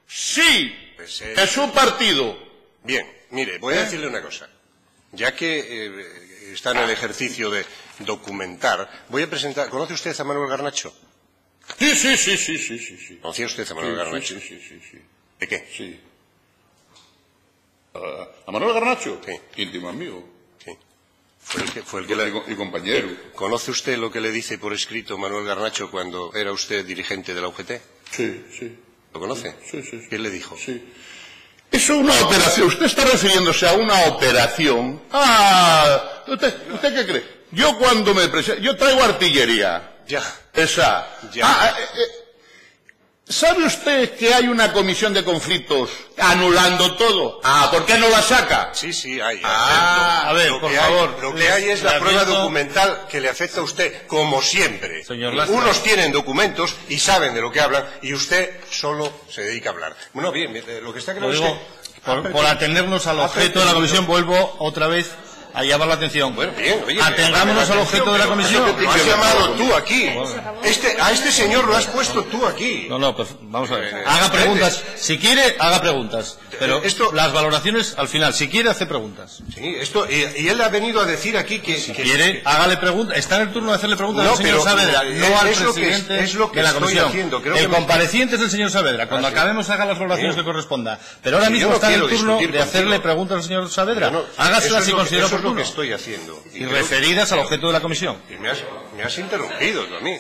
Sí, en su partido. Bien, mire, voy a decirle una cosa. Ya que está en el ejercicio de documentar, voy a presentar... ¿Conoce usted a Manuel Garnacho? Sí. ¿Conocía usted a Manuel Garnacho? Sí. ¿De qué? Sí. ¿A Manuel Garnacho? Sí. Íntimo amigo. Sí. Fue el que y compañero. ¿Conoce usted lo que le dice por escrito Manuel Garnacho cuando era usted dirigente de la UGT? Sí. ¿Lo conoce? Sí. ¿Qué le dijo? Sí. Es una operación. Usted está refiriéndose a una operación. ¿Usted qué cree? Yo cuando me presento, yo traigo artillería. Ya. Esa. Ya. ¿Sabe usted que hay una comisión de conflictos anulando todo? ¿Por qué no la saca? Sí, hay. A ver, por favor. Lo que hay es la prueba documental que le afecta a usted, como siempre. Señor Lastra. Unos tienen documentos y saben de lo que hablan, y usted solo se dedica a hablar. Bueno, bien, lo que está claro es que... Por atendernos al objeto de la comisión, vuelvo otra vez a llamar la atención. Bueno, bien, oye, atengámonos al objeto de la comisión. Lo has llamado tú aquí. A este señor lo has puesto tú aquí. No, pues vamos a ver. Haga preguntas. Si quiere, haga preguntas. Pero las valoraciones al final. Si quiere, hace preguntas. Sí, y él ha venido a decir aquí que... Si quiere, hágale preguntas. Está en el turno de hacerle preguntas al señor Saavedra, no al presidente de la comisión. El compareciente es el señor Saavedra. Cuando acabemos, haga las valoraciones que corresponda. Pero ahora mismo está en el turno de hacerle preguntas al señor Saavedra. Hágaselas si considera oportuno. Lo que estoy haciendo. Y referidas al objeto de la comisión. Y me has interrumpido tú a mí.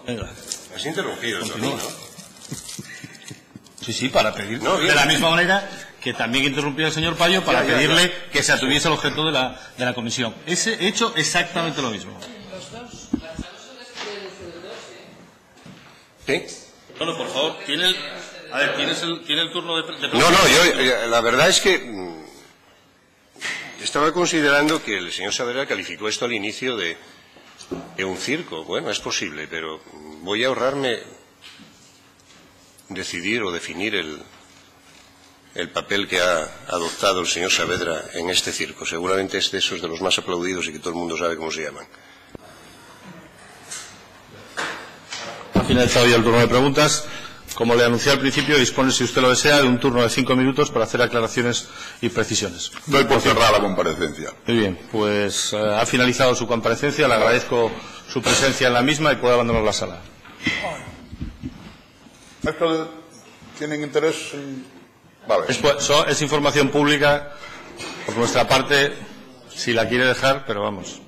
Venga. Me has interrumpido tú a mí, ¿no? Sí, para pedir. De la misma manera que también interrumpió el señor Payo para pedirle que se atuviese al objeto de la comisión. He hecho exactamente lo mismo. ¿Sí? No, por favor, tiene el turno de preguntas. No, yo la verdad es que estaba considerando que el señor Saavedra calificó esto al inicio de un circo. Bueno, es posible, pero voy a ahorrarme decidir o definir el papel que ha adoptado el señor Saavedra en este circo. Seguramente es de esos de los más aplaudidos y que todo el mundo sabe cómo se llaman. Ha finalizado ya el turno de preguntas. Como le anuncié al principio, dispone, si usted lo desea, de un turno de 5 minutos para hacer aclaraciones y precisiones. Doy por cerrada la comparecencia. Muy bien, pues ha finalizado su comparecencia. Le agradezco su presencia en la misma y puede abandonar la sala. ¿Esto tienen interés? Vale. Es información pública por nuestra parte, si la quiere dejar, pero vamos.